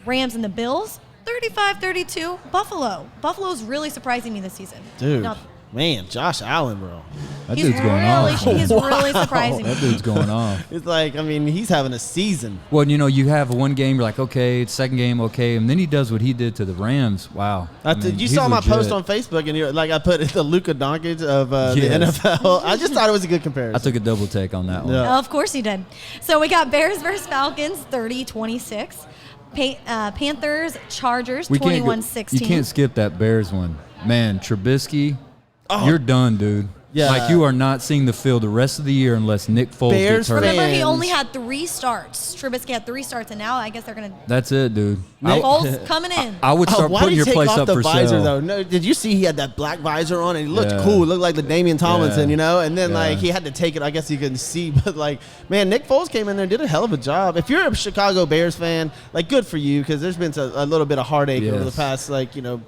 Rams and the Bills, 35-32 Buffalo. Buffalo's really surprising me this season. Dude, Now, man, Josh Allen, bro. That he's dude's going really, off. he's really surprising me. That dude's going off. It's like, I mean, he's having a season. Well, you know, you have one game, you're like, okay, second game, okay, and then he does what he did to the Rams. Wow. I mean, You he's saw my legit. post on Facebook, and you're like, I put the Luka Doncic of the Yes. NFL. I just thought it was a good comparison. I took a double take on that one. Yeah. Of course he did. So we got Bears versus Falcons, 30-26. Panthers, Chargers, We can't go- 21-16. You can't skip that Bears one. Man, Trubisky, you're done, dude. Yeah. Like, you are not seeing the field the rest of the year unless Nick Foles Bears gets hurt. Remember, he fans. only had 3 starts. Trubisky had 3 starts, and now I guess they're going to. That's it, dude. Foles coming in. I would start why putting did your he take place off up the for visor, sale. though? No, did you see he had that black visor on, and he looked Yeah. cool, looked like the Damian Tomlinson, Yeah. you know? And then, Yeah. like, he had to take it. I guess he couldn't see, but, like, man, Nick Foles came in there and did a hell of a job. If you're a Chicago Bears fan, like, good for you, because there's been a little bit of heartache over the Yes. past, like, you know,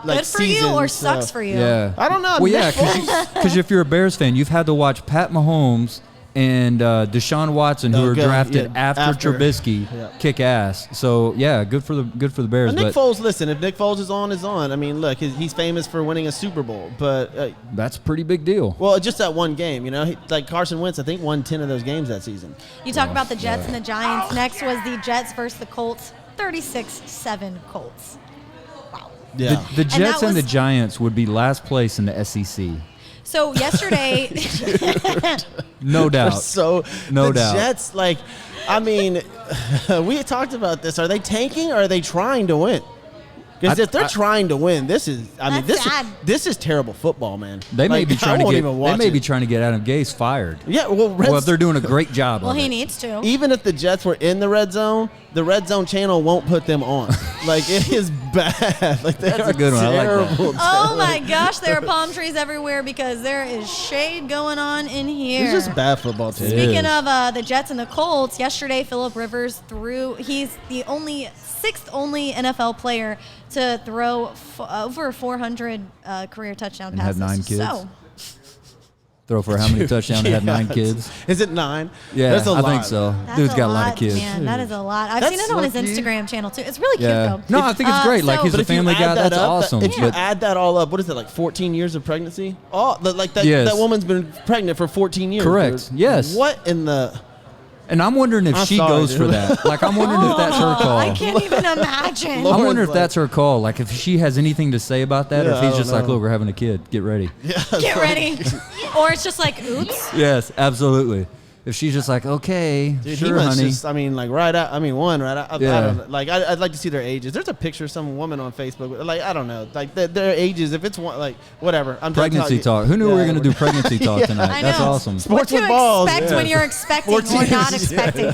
like, Good for you or seasons, sucks so- for you? Yeah. I don't know. Well, yeah, Nick because if you're a Bears fan, you've had to watch Pat Mahomes and Deshaun Watson, who Oh, were good. drafted Yeah, after after. Trubisky, Yeah. kick ass. So yeah, good for the Bears. Nick But Foles, listen, if Nick Foles is on, is on. I mean, look, he's famous for winning a Super Bowl, but that's a pretty big deal. well, just that one game, you know, like Carson Wentz, I think won 10 of those games that season. You talk about the Jets and the Giants. Next was the Jets versus the Colts, 36-7 Colts. Wow. Yeah, The Jets and the was- Giants would be last place in the SEC, So yesterday, no doubt. so No the doubt. Jets, like, I mean, we had talked about this. Are they tanking or are they trying to win? Because if they're trying to win, this is, I mean, That's sad. this is terrible football, man. They may Like, be I trying to won't get. even They watch may be it. trying to get Adam Gase fired. Yeah, well, Well, if they're doing a great job. well, of he it. needs to. even if the Jets were in the red zone, the red zone channel won't put them on. Like, it is bad. Like, they That's are a good one. I like that. terrible. Oh my gosh, there are palm trees everywhere because there is shade going on in here. It's just bad football team. Speaking is. of the Jets and the Colts, yesterday Phillip Rivers threw. He's the sixth only NFL player to throw over 400 career touchdown And had passes. 9 kids? So Throw for how many touchdowns? They had 9 kids. Is it 9? Yeah, That's a I lot. think so. that's Dude's got a lot lot, of kids. Man, that is a lot. I've That's seen it on his lucky. Instagram channel too. It's really cute Yeah. though. No, I think it's great. Like, so- he's But a if you family add guy. that That's up, awesome. If you But add that all up, what is it, like 14 years of pregnancy? Oh, like that, Yes. that woman's been pregnant for 14 years. Correct. dude. Yes. What in the... and I'm wondering if I'm she sorry, goes dude. for that. Like, I'm wondering if that's her call. I can't even imagine. I'm Lauren's wondering if like- that's her call. Like, if she has anything to say about that, or Yeah, if he's I just don't like, know. look, we're having a kid. Get ready. Get ready. Or it's just like, oops. Yes, absolutely. If she's just like, okay, Dude, he sure, must honey. just, I mean, like, right out. I mean, one, right out. I Yeah. don't know. Like, I'd like to see their ages. There's a picture of some woman on Facebook. Like, I don't know. Like, their ages, if it's one, like, whatever. I'm done Pregnancy talking. talk. Who knew we were Yeah, going to do pregnancy talk Yeah. tonight? I That's know. awesome. Sports what with to balls. expect Yeah. when you're expecting or 14 not years, expecting.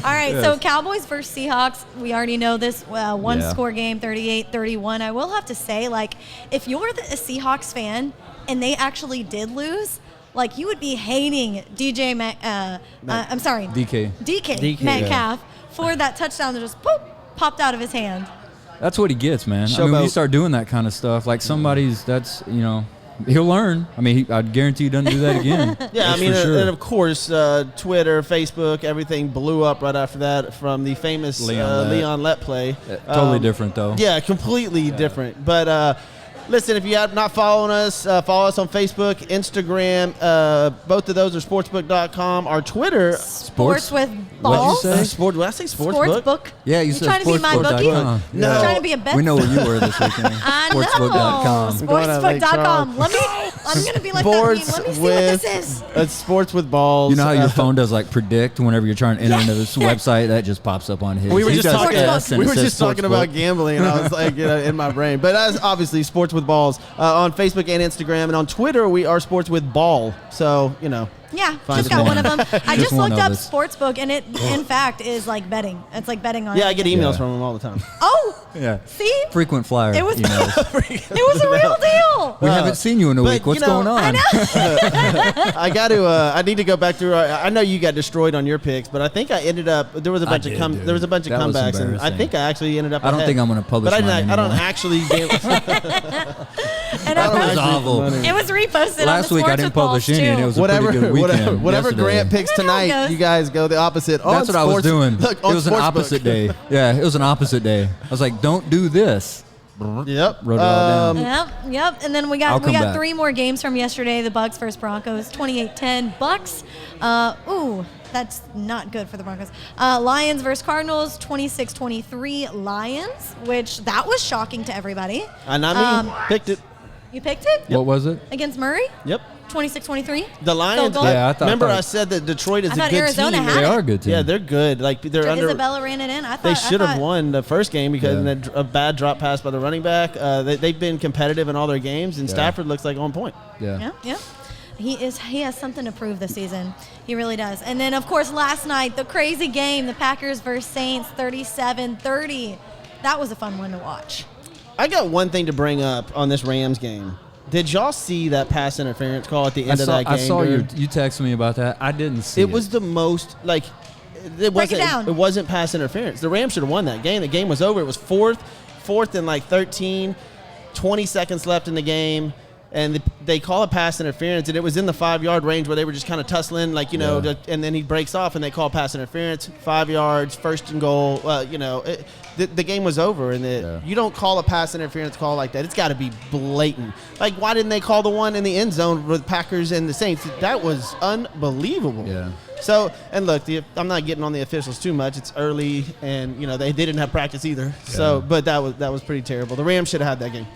All right, so Cowboys versus Seahawks. We already know this one Yeah. score game, 38-31. I will have to say, like, if you're a Seahawks fan and they actually did lose, like, you would be hating I'm sorry, DK. DK Metcalf for that touchdown that just popped out of his hand. That's what he gets, man. I mean, when you Showboat. start doing that kind of stuff, like that's, he'll learn. I mean, I'd guarantee he doesn't do that again. Yeah, That's I mean, for sure. and of course, Twitter, Facebook, everything blew up right after that from the famous Leon Lett. Leon Lett play. Totally different, though. Yeah, completely different. But Listen, if you have not following us, follow us on Facebook, Instagram. Both of those are sportsbook.com. Our Twitter. Sports with What'd you balls. say? Did I say sportsbook? Sportsbook. Yeah, you You said trying to be my bookie? sportsbook.com. No. You trying to be a bet? We know where you were this weekend. I know. Sportsbook.com. going to Lake Sportsbook.com. Charles. I'm going to be like that. Let me see what this is. It's sports with balls. You know how your phone does like predict whenever you're trying to enter into this website that just pops up on his. We were He just does talking. S and We it were says just talking sportsbook. about gambling, and I was like, in my brain. But that's obviously sports with balls on Facebook and Instagram, and on Twitter we are sports with ball. So Yeah, Find just it got one. one of them. I Just just one looked of up us. Sportsbook, and it, in fact, is like betting. It's like betting on yeah, I get everything. emails Yeah. from them all the time. Oh, Yeah. see? Frequent flyer It was- emails. It was a real deal. We haven't seen you in a but, week. What's you know, going on? I know. I got to. I need to go back through. I know you got destroyed on your picks, but I think I ended up. There was a bunch did, of dude. there was a bunch of That was comebacks, and I embarrassing. think I actually ended up. I don't ahead. think I'm going to publish But mine I don't anymore. actually. And That was I awful. it was reposted Last on the week I Sports didn't with Balls, publish any, and too. it was a Whatever, pretty good weekend. whatever yesterday. Grant picks That's how it tonight, goes. you guys go the opposite. That's what I was doing. Look, It on was an Sportsbook. opposite day. Yeah, it was an opposite day. I was like, don't do this. Yep. Wrote it all down. Yep. And then we I'll got come back. 3 more games from yesterday. The Bucks versus Broncos, 28-10 Bucks. That's not good for the Broncos. Lions versus Cardinals, 26-23 Lions, which that was shocking to everybody. And I mean, picked it. You picked it What was it? against Murray, Yep. 26-23. The Lions. Field goal? Yeah, I thought- remember, I thought- I said that Detroit is I a thought good Arizona team. had They it. are a good team. Yeah, they're good. Like they're under. Isabella ran it in. I thought They should I have thought- won the first game because Yeah. of a bad drop pass by the running back. They've been competitive in all their games, and Yeah. Stafford looks like on point. Yeah. Yeah. He has something to prove this season. He really does. And then, of course, last night, the crazy game, the Packers versus Saints, 37-30. That was a fun one to watch. I got one thing to bring up on this Rams game. Did y'all see that pass interference call at the end of that game? I saw dude? you texted me about that. I didn't see it. It was the most like it Break wasn't. it down. It wasn't pass interference. The Rams should have won that game. The game was over. It was fourth and like 13, 20 seconds left in the game, and they call it pass interference, and it was in the 5-yard range where they were just kind of tussling, like Yeah. and then he breaks off, and they call pass interference, 5 yards, first and goal. The game was over, and you don't call a pass interference call like that. It's got to be blatant. Like, why didn't they call the one in the end zone with Packers and the Saints? That was unbelievable. Yeah. So, and look, I'm not getting on the officials too much. It's early, and they didn't have practice either. So, but that was pretty terrible. The Rams should have had that game.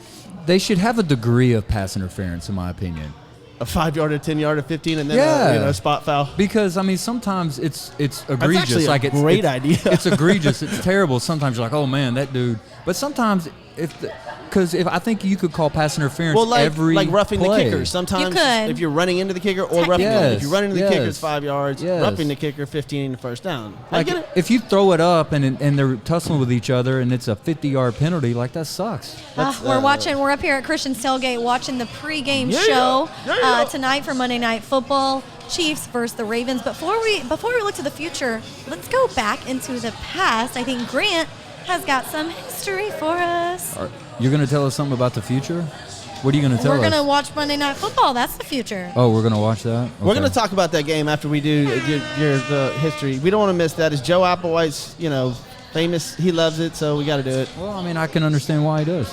They should have a degree of pass interference, in my opinion. A 5-yard, a 10-yard, a 15, and then Yeah. a spot foul. Because I mean, sometimes it's egregious. actually a like it's great it's- idea. It's egregious. It's terrible. Sometimes you're like, oh man, that dude. But sometimes because I think you could call pass interference Well, every like roughing play. the kicker. Sometimes You could. if you're running into the kicker or roughing Yes, if you're running into the kicker, it's yes, 5 yards. yes. Roughing the kicker, 15 first down. I Like get it. if you throw it up and they're tussling with each other and it's a 50-yard penalty, like that sucks. We're up here at Christian's Tailgate watching the pregame Yeah. show Yeah. tonight for Monday Night Football. Chiefs versus the Ravens. Before we look to the future, let's go back into the past. I think Grant has got some history for us. You're gonna tell us something about the future? What are you gonna tell We're us? gonna watch Monday Night Football. That's the future. Oh, we're gonna watch that. We're Okay. going to talk about that game after we do the history. We don't want to miss that. Is Joe Applewhite's, famous. He loves it, so we got to do it. Well, I mean, I can understand why he does.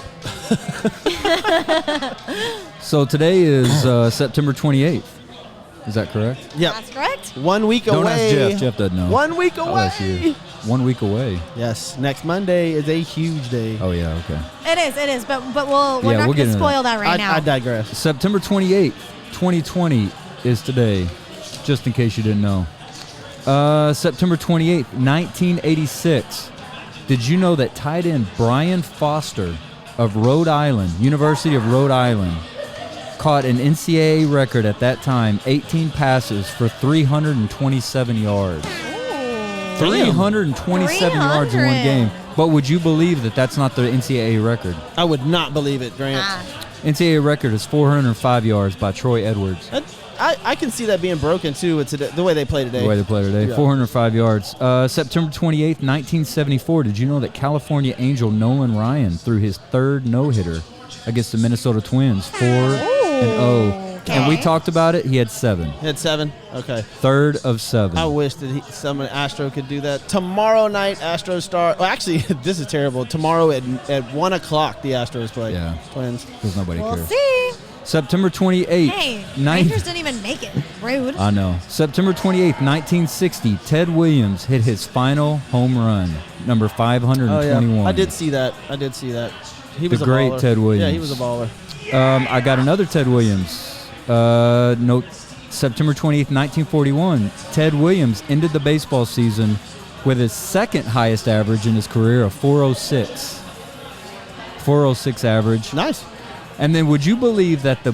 So today is September 28th. Is that correct? Yep. That's correct. 1 week Don't away. ask Jeff. Jeff doesn't know. 1 week I'll ask away. you. 1 week away. Yes. Next Monday is a huge day. Oh yeah. Okay. It is. But we're Yeah, not we'll going get to into spoil that right now. I digress. September 28th, 2020 is today, just in case you didn't know. September 28th, 1986. Did you know that tight end Brian Foster of Rhode Island, University of Rhode Island, caught an NCAA record at that time, 18 passes for 327 yards. 327 yards in one 300. game. But would you believe that that's not the NCAA record? I would not believe it, Grant. NCAA record is 405 yards by Troy Edwards. I can see that being broken, too, with the way they play today. The way they play today. Yeah. 405 yards. September 28th, 1974. Did you know that California Angel Nolan Ryan threw his third no-hitter against the Minnesota Twins? 4-0. Okay. And we talked about it. He had 7. He had 7? Okay. Third of 7. I wish that someone Astro could do that. Tomorrow night, Astros start. Well, actually, this is terrible. Tomorrow at 1 o'clock, the Astros play. Yeah. Twins. Because nobody We'll cares. see. September 28th. Hey, 9 Rangers didn't even make it. Rude. I know. September 28th, 1960, Ted Williams hit his final home run, number 521. I did see that. He was The a great baller. Ted Williams. Yeah, he was a baller. I got another Ted Williams. Note September 28th, 1941. Ted Williams ended the baseball season with his second highest average in his career of 406. 406 average. Nice. And then would you believe that the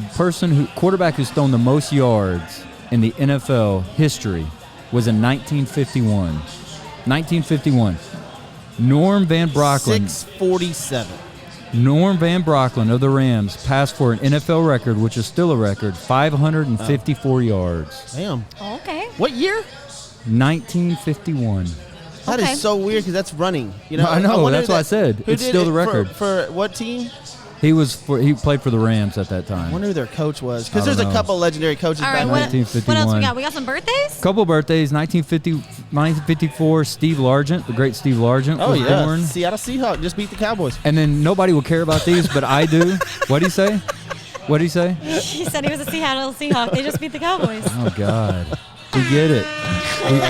quarterback who's thrown the most yards in the NFL history was in 1951? 1951. Norm Van Brocklin. 647. Norm Van Brocklin of the Rams passed for an NFL record, which is still a record, 554 yards. Damn. Okay. What year? 1951. That Okay. is so weird because that's running. You know, I know, wonder that's what I said. who It's did still it the record. For what team? He played for the Rams at that time. I wonder who their coach was. I Because don't there's a know. couple legendary coaches All back right. then. What 1951. else we got? We got some birthdays? Couple birthdays, 1954, Steve Largent, the great Steve Largent Oh, was yeah. born. Seattle Seahawks just beat the Cowboys. And then nobody will care about these, but I do. What'd he say? What'd he say? He said he was a Seattle Seahawk. They just beat the Cowboys. Oh, God. We get it.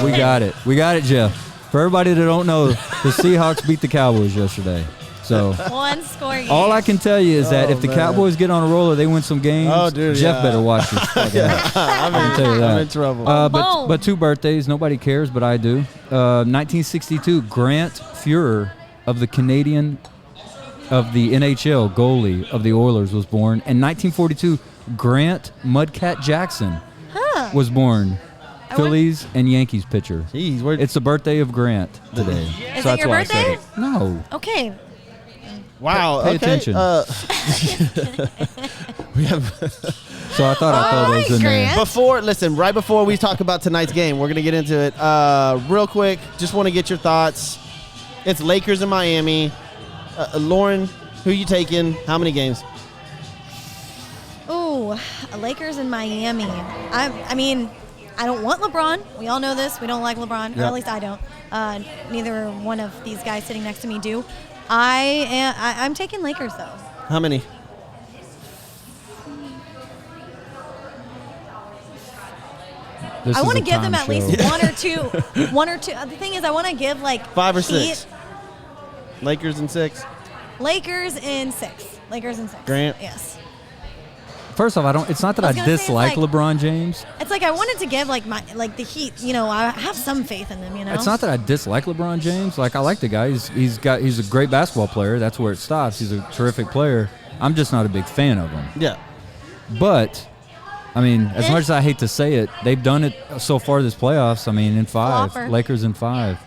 We got it. We got it, Jeff. For everybody that don't know, the Seahawks beat the Cowboys yesterday. So One score game. all I can tell you is that Oh, if the man. Cowboys get on a roll or they win some games, Oh, dude, Jeff yeah. better watch this. Fucking I'm I'll tell you that. I'm in trouble. Boom. But 2 birthdays, nobody cares, but I do. 1962, Grant Fuhrer of the NHL goalie of the Oilers was born. And 1942, Grant Mudcat Jackson was born. Phillies and Yankees pitcher. Jeez, where It's the birthday of Grant today. Is so it that's your why I said birthday? it. No. Okay. wow. Pay okay. attention. We have So I thought I'd throw those in there. Listen, right before we talk about tonight's game, we're gonna get into it. Real quick, just want to get your thoughts. It's Lakers in Miami. Lauren, who you taking? How many games? Ooh, Lakers in Miami. I mean, I don't want LeBron. We all know this. We don't like LeBron, or Yep. at least I don't. Neither one of these guys sitting next to me do. I'm taking Lakers though. How many? This I is want to a give them time at least show. one or two. One or two. The thing is, I want to give like 5 or Heat- 6. Lakers in 6. Lakers in 6. Lakers in 6. Grant? Yes. First off, it's not that I I, was gonna say, it's dislike like- LeBron James. It's like I wanted to give like the Heat. You know, I have some faith in them. You know. It's not that I dislike LeBron James. Like I like the guy. He's a great basketball player. That's where it stops. He's a terrific player. I'm just not a big fan of him. Yeah. But I mean, as much as I hate to say it, they've done it so far this playoffs. I mean, in 5, Flopper. Lakers in 5.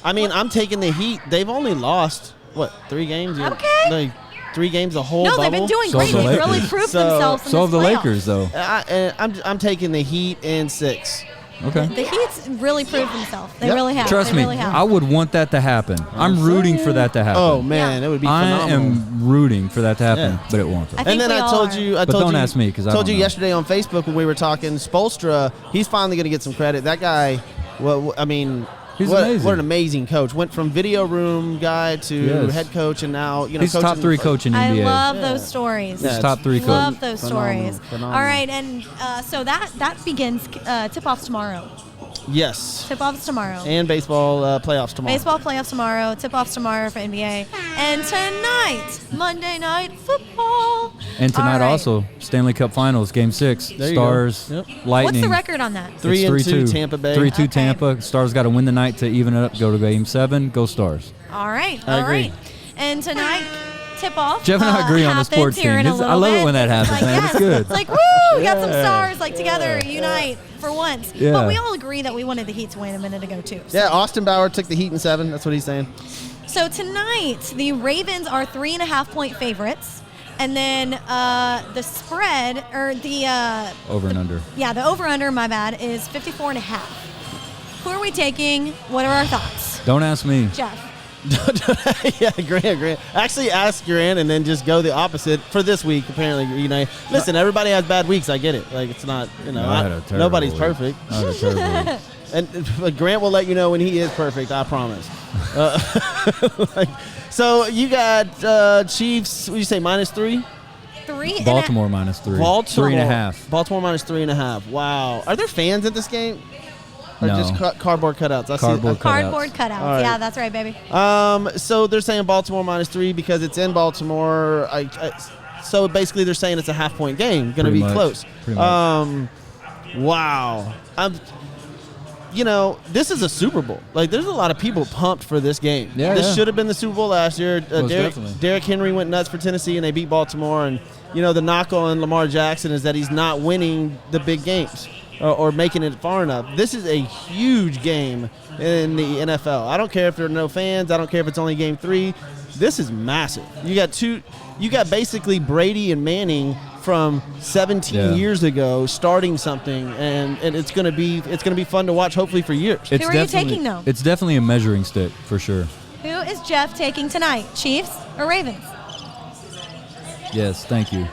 I mean, I'm taking the Heat. They've only lost what 3 games? Okay. No, 3 games the whole No, bubble. they've been doing So great. the They've Lakers. really proved So- themselves. In So have this the playoffs. Lakers, though. I'm taking the Heat in 6. Okay. The Heat's really proved themselves. They Yep. really have. Trust they me, really have. I would want that to happen. I'm rooting for that to happen. Oh man, Yeah. it would be I phenomenal. am rooting for that to happen, Yeah. but it won't. I think And then we I all told are. you, I But told don't you, ask me, 'cause I told don't you know. yesterday on Facebook when we were talking. Spoelstra, he's finally going to get some credit. That guy, well, I mean, He's what, amazing. what an amazing coach. Went from video room guy to Yes. head coach, and now He's coaching top 3 coach in the I NBA. love Yeah. those stories. Yeah, He's top 3 coach. Love those Phenomenal, stories. phenomenal. All right, and so that begins tip-offs tomorrow. Yes, Tip-offs tomorrow. and baseball playoffs tomorrow. Baseball playoffs tomorrow. Tip-offs tomorrow for NBA. And tonight, Monday Night Football. And tonight All right. also, Stanley Cup Finals, Game 6. There you go. Stars, Yep. Lightning. What's the record on that? 3-2 Tampa Bay. 3-2 Okay. Tampa. Stars got to win the night to even it up, go to Game 7. Go Stars. All right. I All agree. right. And tonight, tip-off. Jeff and I agree on the happens sports here team. in a This- I little love it bit. when that It's happens, like, man. yes. It's good. It's like, woo, we got some stars like together, unite for once. Yeah. But we all agree that we wanted the Heat to win a minute ago too. So. Yeah, Austin Bauer took the Heat in 7. That's what he's saying. So tonight, the Ravens are 3.5-point favorites. And then the spread, or the Over and under. yeah, the over/under, my bad, is 54.5. Who are we taking? What are our thoughts? Don't ask me. Jeff. Yeah, Grant. Actually, ask Grant and then just go the opposite for this week. Apparently, listen, everybody has bad weeks. I get it. Like, it's not, I had a terrible nobody's week. perfect. I had a terrible week. But Grant will let you know when he is perfect. I promise. So you got Chiefs. What do you say? -3. 3. Baltimore -3. Baltimore 3.5. Baltimore -3.5. Wow. Are there fans at this game? Or No. just cardboard cutouts? I see- Cardboard Cardboard cutouts. All right. Yeah, that's right, baby. So they're saying Baltimore -3 because it's in Baltimore. So basically, they're saying it's a half-point game, going to Pretty be much. close. Pretty much. Wow. This is a Super Bowl. Like, there's a lot of people pumped for this game. Yeah, This yeah. should have been the Super Bowl last year. Most definitely. Derrick Henry went nuts for Tennessee, and they beat Baltimore. And the knock on Lamar Jackson is that he's not winning the big games or making it far enough. This is a huge game in the NFL. I don't care if there are no fans. I don't care if it's only game 3. This is massive. You got basically Brady and Manning from 17 years ago starting something, and it's gonna be fun to watch, hopefully for years. Who are you taking, though? It's definitely a measuring stick for sure. Who is Jeff taking tonight? Chiefs or Ravens? Yes, thank you.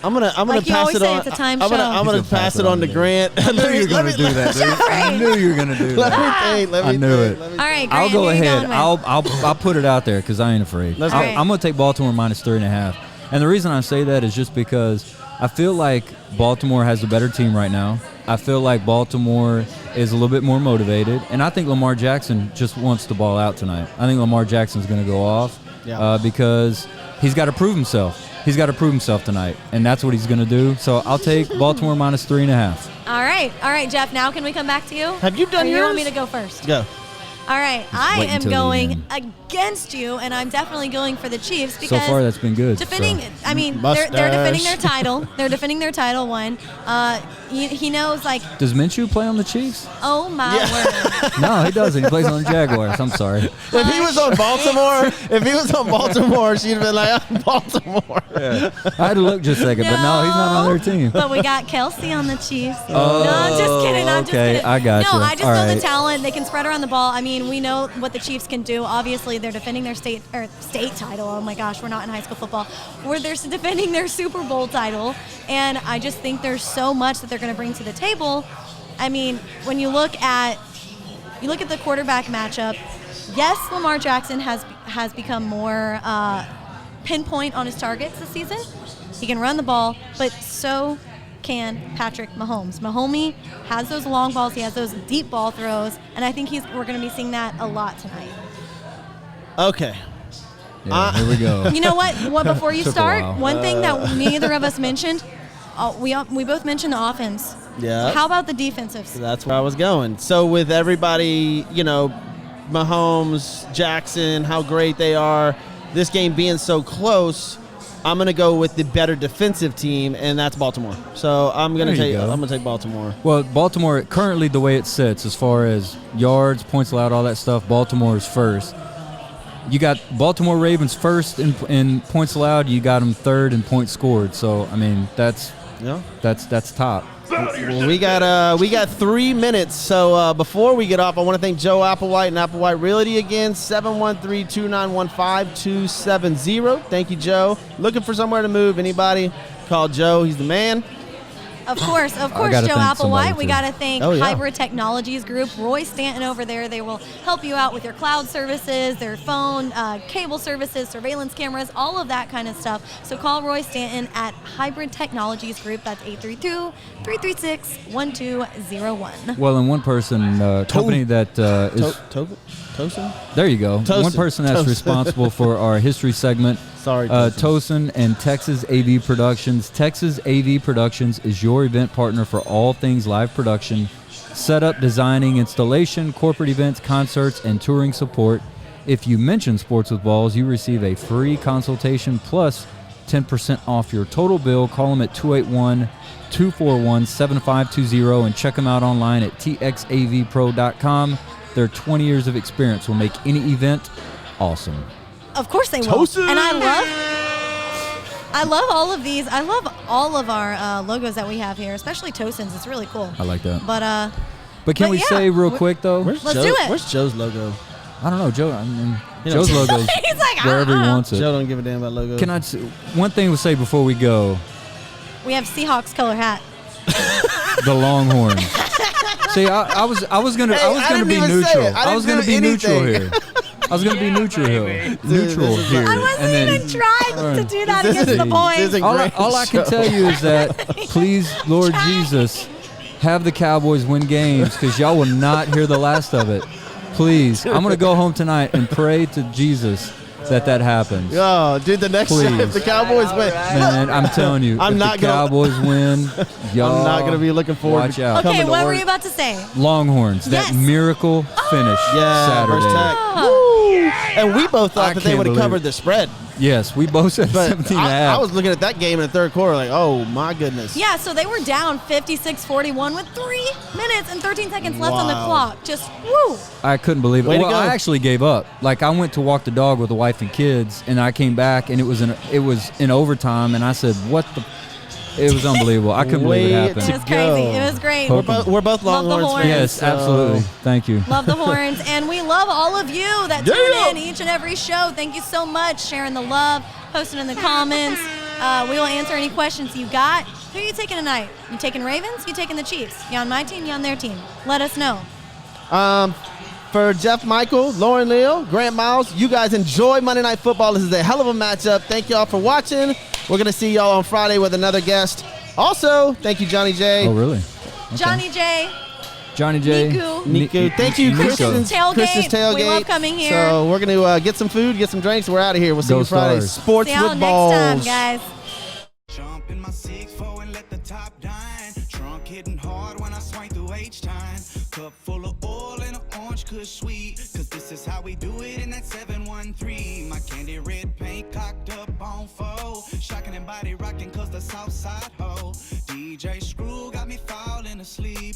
I'm gonna Like you pass always it say, on. it's a time I'm show. gonna pass it on to me. Grant. I knew you were going to do that, dude. I knew you were going to do Let that. me think. I knew it. All right, Grant, I'll go who you ahead. going with? I'll put it out there because I ain't afraid. Let's go. I'm going to take Baltimore -3.5. And the reason I say that is just because I feel like Baltimore has a better team right now. I feel like Baltimore is a little bit more motivated. And I think Lamar Jackson just wants to ball out tonight. I think Lamar Jackson's going to go off because he's got to prove himself. He's got to prove himself tonight, and that's what he's going to do. So I'll take Baltimore -3.5. All right, Jeff. Now can we come back to you? Have you done or you yours? want me to go first? Go. All right, I wait am until the going end. against you, and I'm definitely going for the Chiefs because So far, that's been good. defending. so. I mean, Mustache. they're defending their title. They're defending their title. He knows, like, Does Minshew play on the Chiefs? oh my word. No, he doesn't. He plays on the Jaguars. I'm sorry. If he was on Baltimore, she'd have been like, I'm Baltimore. I had to look just a second, but no, he's not on their team. But we got Kelsey on the Chiefs. Oh, no, I'm just kidding. I'm just okay, kidding. I gotcha. No, I just All know the right. talent. They can spread around the ball. I mean, we know what the Chiefs can do. Obviously, they're defending their state title. Oh my gosh, we're not in high school football. Where they're defending their Super Bowl title, and I just think there's so much that they're going to bring to the table. I mean, when you look at the quarterback matchup, yes, Lamar Jackson has become more pinpoint on his targets this season. He can run the ball, but so can Patrick Mahomes. Mahomes has those long balls. He has those deep ball throws, and I think we're going to be seeing that a lot tonight. Okay. Yeah, here we go. You know what? Before you Took a start, while. one thing that neither of us mentioned, we both mentioned the offense. Yeah. How about the defensive? That's where I was going. So with everybody, Mahomes, Jackson, how great they are, this game being so close, I'm going to go with the better defensive team, and that's Baltimore. So I'm going There you go. to take Baltimore. Well, Baltimore, currently the way it sits as far as yards, points allowed, all that stuff, Baltimore is first. You got Baltimore Ravens first in points allowed. You got them third in points scored. So, I mean, that's top. Well, we got 3 minutes. So before we get off, I want to thank Joe Applewhite and Applewhite Realty again. 713-291-5270. Thank you, Joe. Looking for somewhere to move? Anybody? Call Joe. He's the man. Of course, gotta Joe thank Applewhite. somebody, We too. got to thank Oh, yeah. Hybrid Technologies Group, Roy Stanton over there. They will help you out with your cloud services, their phone, cable services, surveillance cameras, all of that kind of stuff. So call Roy Stanton at Hybrid Technologies Group. That's 832-336-1201. Well, and one person, company that is Tosin? there you go. Tosin. One person that's Tosin. responsible for our history segment. Sorry, Tosin. Tosin and Texas AV Productions. Texas AV Productions is your event partner for all things live production, setup, designing, installation, corporate events, concerts, and touring support. If you mention Sports with Balls, you receive a free consultation plus 10% off your total bill. Call them at 281-241-7520 and check them out online at txavpro.com. Their 20 years of experience will make any event awesome. Of course they will. Tosin! And I love all of these. I love all of our logos that we have here, especially Tosin's. It's really cool. I like that. But But can But we yeah, say real quick though? Where's Let's Joe, do it. Where's Joe's logo? I don't know, Joe. I mean, Joe's logo's He's like, wherever he wants Joe it. don't give a damn about logos. Can I? One thing we'll say before we go: We have Seahawks color hat. the Longhorns. See, I was gonna Hey, I be didn't even say neutral. it. I I was didn't gonna do be neutral anything. here. I was gonna be neutral here. Neutral this is here. I wasn't and then, even trying to do that This against is- the boys. this is a all great I can show. tell you is that please, Lord Jesus, have the Cowboys win games because y'all will not hear the last of it. Please, I'm gonna go home tonight and pray to Jesus that happens. Oh, dude, the next Please. time if the Cowboys win, Man, I'm telling you, I'm if not the gonna- Cowboys win, y'all I'm not gonna be looking forward watch to out. Okay, coming to what were work. you about to say? Longhorns, that Yes. miracle finish Yeah, Saturday. versus Tech. Oh. And we both I thought that they can't would have believe covered it. the spread. Yes, we both said But 17 and a I half. was looking at that game in the third quarter like, oh, my goodness. Yeah, so they were down 56-41 with 3 minutes and 13 seconds left on the Wow. clock. Just woo. I couldn't believe it. Way to Well, go. I actually gave up. Like I went to walk the dog with the wife and kids, and I came back, and it was in overtime, and I said, "What the?" It was unbelievable. I couldn't believe it Way It happened. to was crazy. go. It was great. We're both Love the Longhorns Horns. fans. Yes, so- absolutely. Thank you. Love the horns, and we love all of you that tune Yeah. in each and every show. Thank you so much, sharing the love, posting in the comments. We will answer any questions you got. Who are you taking tonight? You taking Ravens? You taking the Chiefs? You on my team? You on their team? Let us know. For Jeff Michael, Lauren Leal, Grant Miles, you guys enjoy Monday Night Football. This is a hell of a matchup. Thank y'all for watching. We're going to see y'all on Friday with another guest. Also, thank you, Johnny J. Oh, really? Johnny J. Johnny J. Niku. Niku. Thank you, Nico. Kristen's Tailgate. Kristen's Tailgate. We love coming here. So we're going to get some food, get some drinks. We're out of here. We'll see Go you Friday. Stars. Sports See y'all with next balls. time, guys. Jump in my 6'4" and let the top dine. Trunk hitting hard when I swing through H-time. Cup full of oil and an orange kush sweet. Cause this is how we do it in that 713. My candy red paint cocked up on foe. Shocking and body rocking cause the south side ho. DJ Screw got me falling asleep.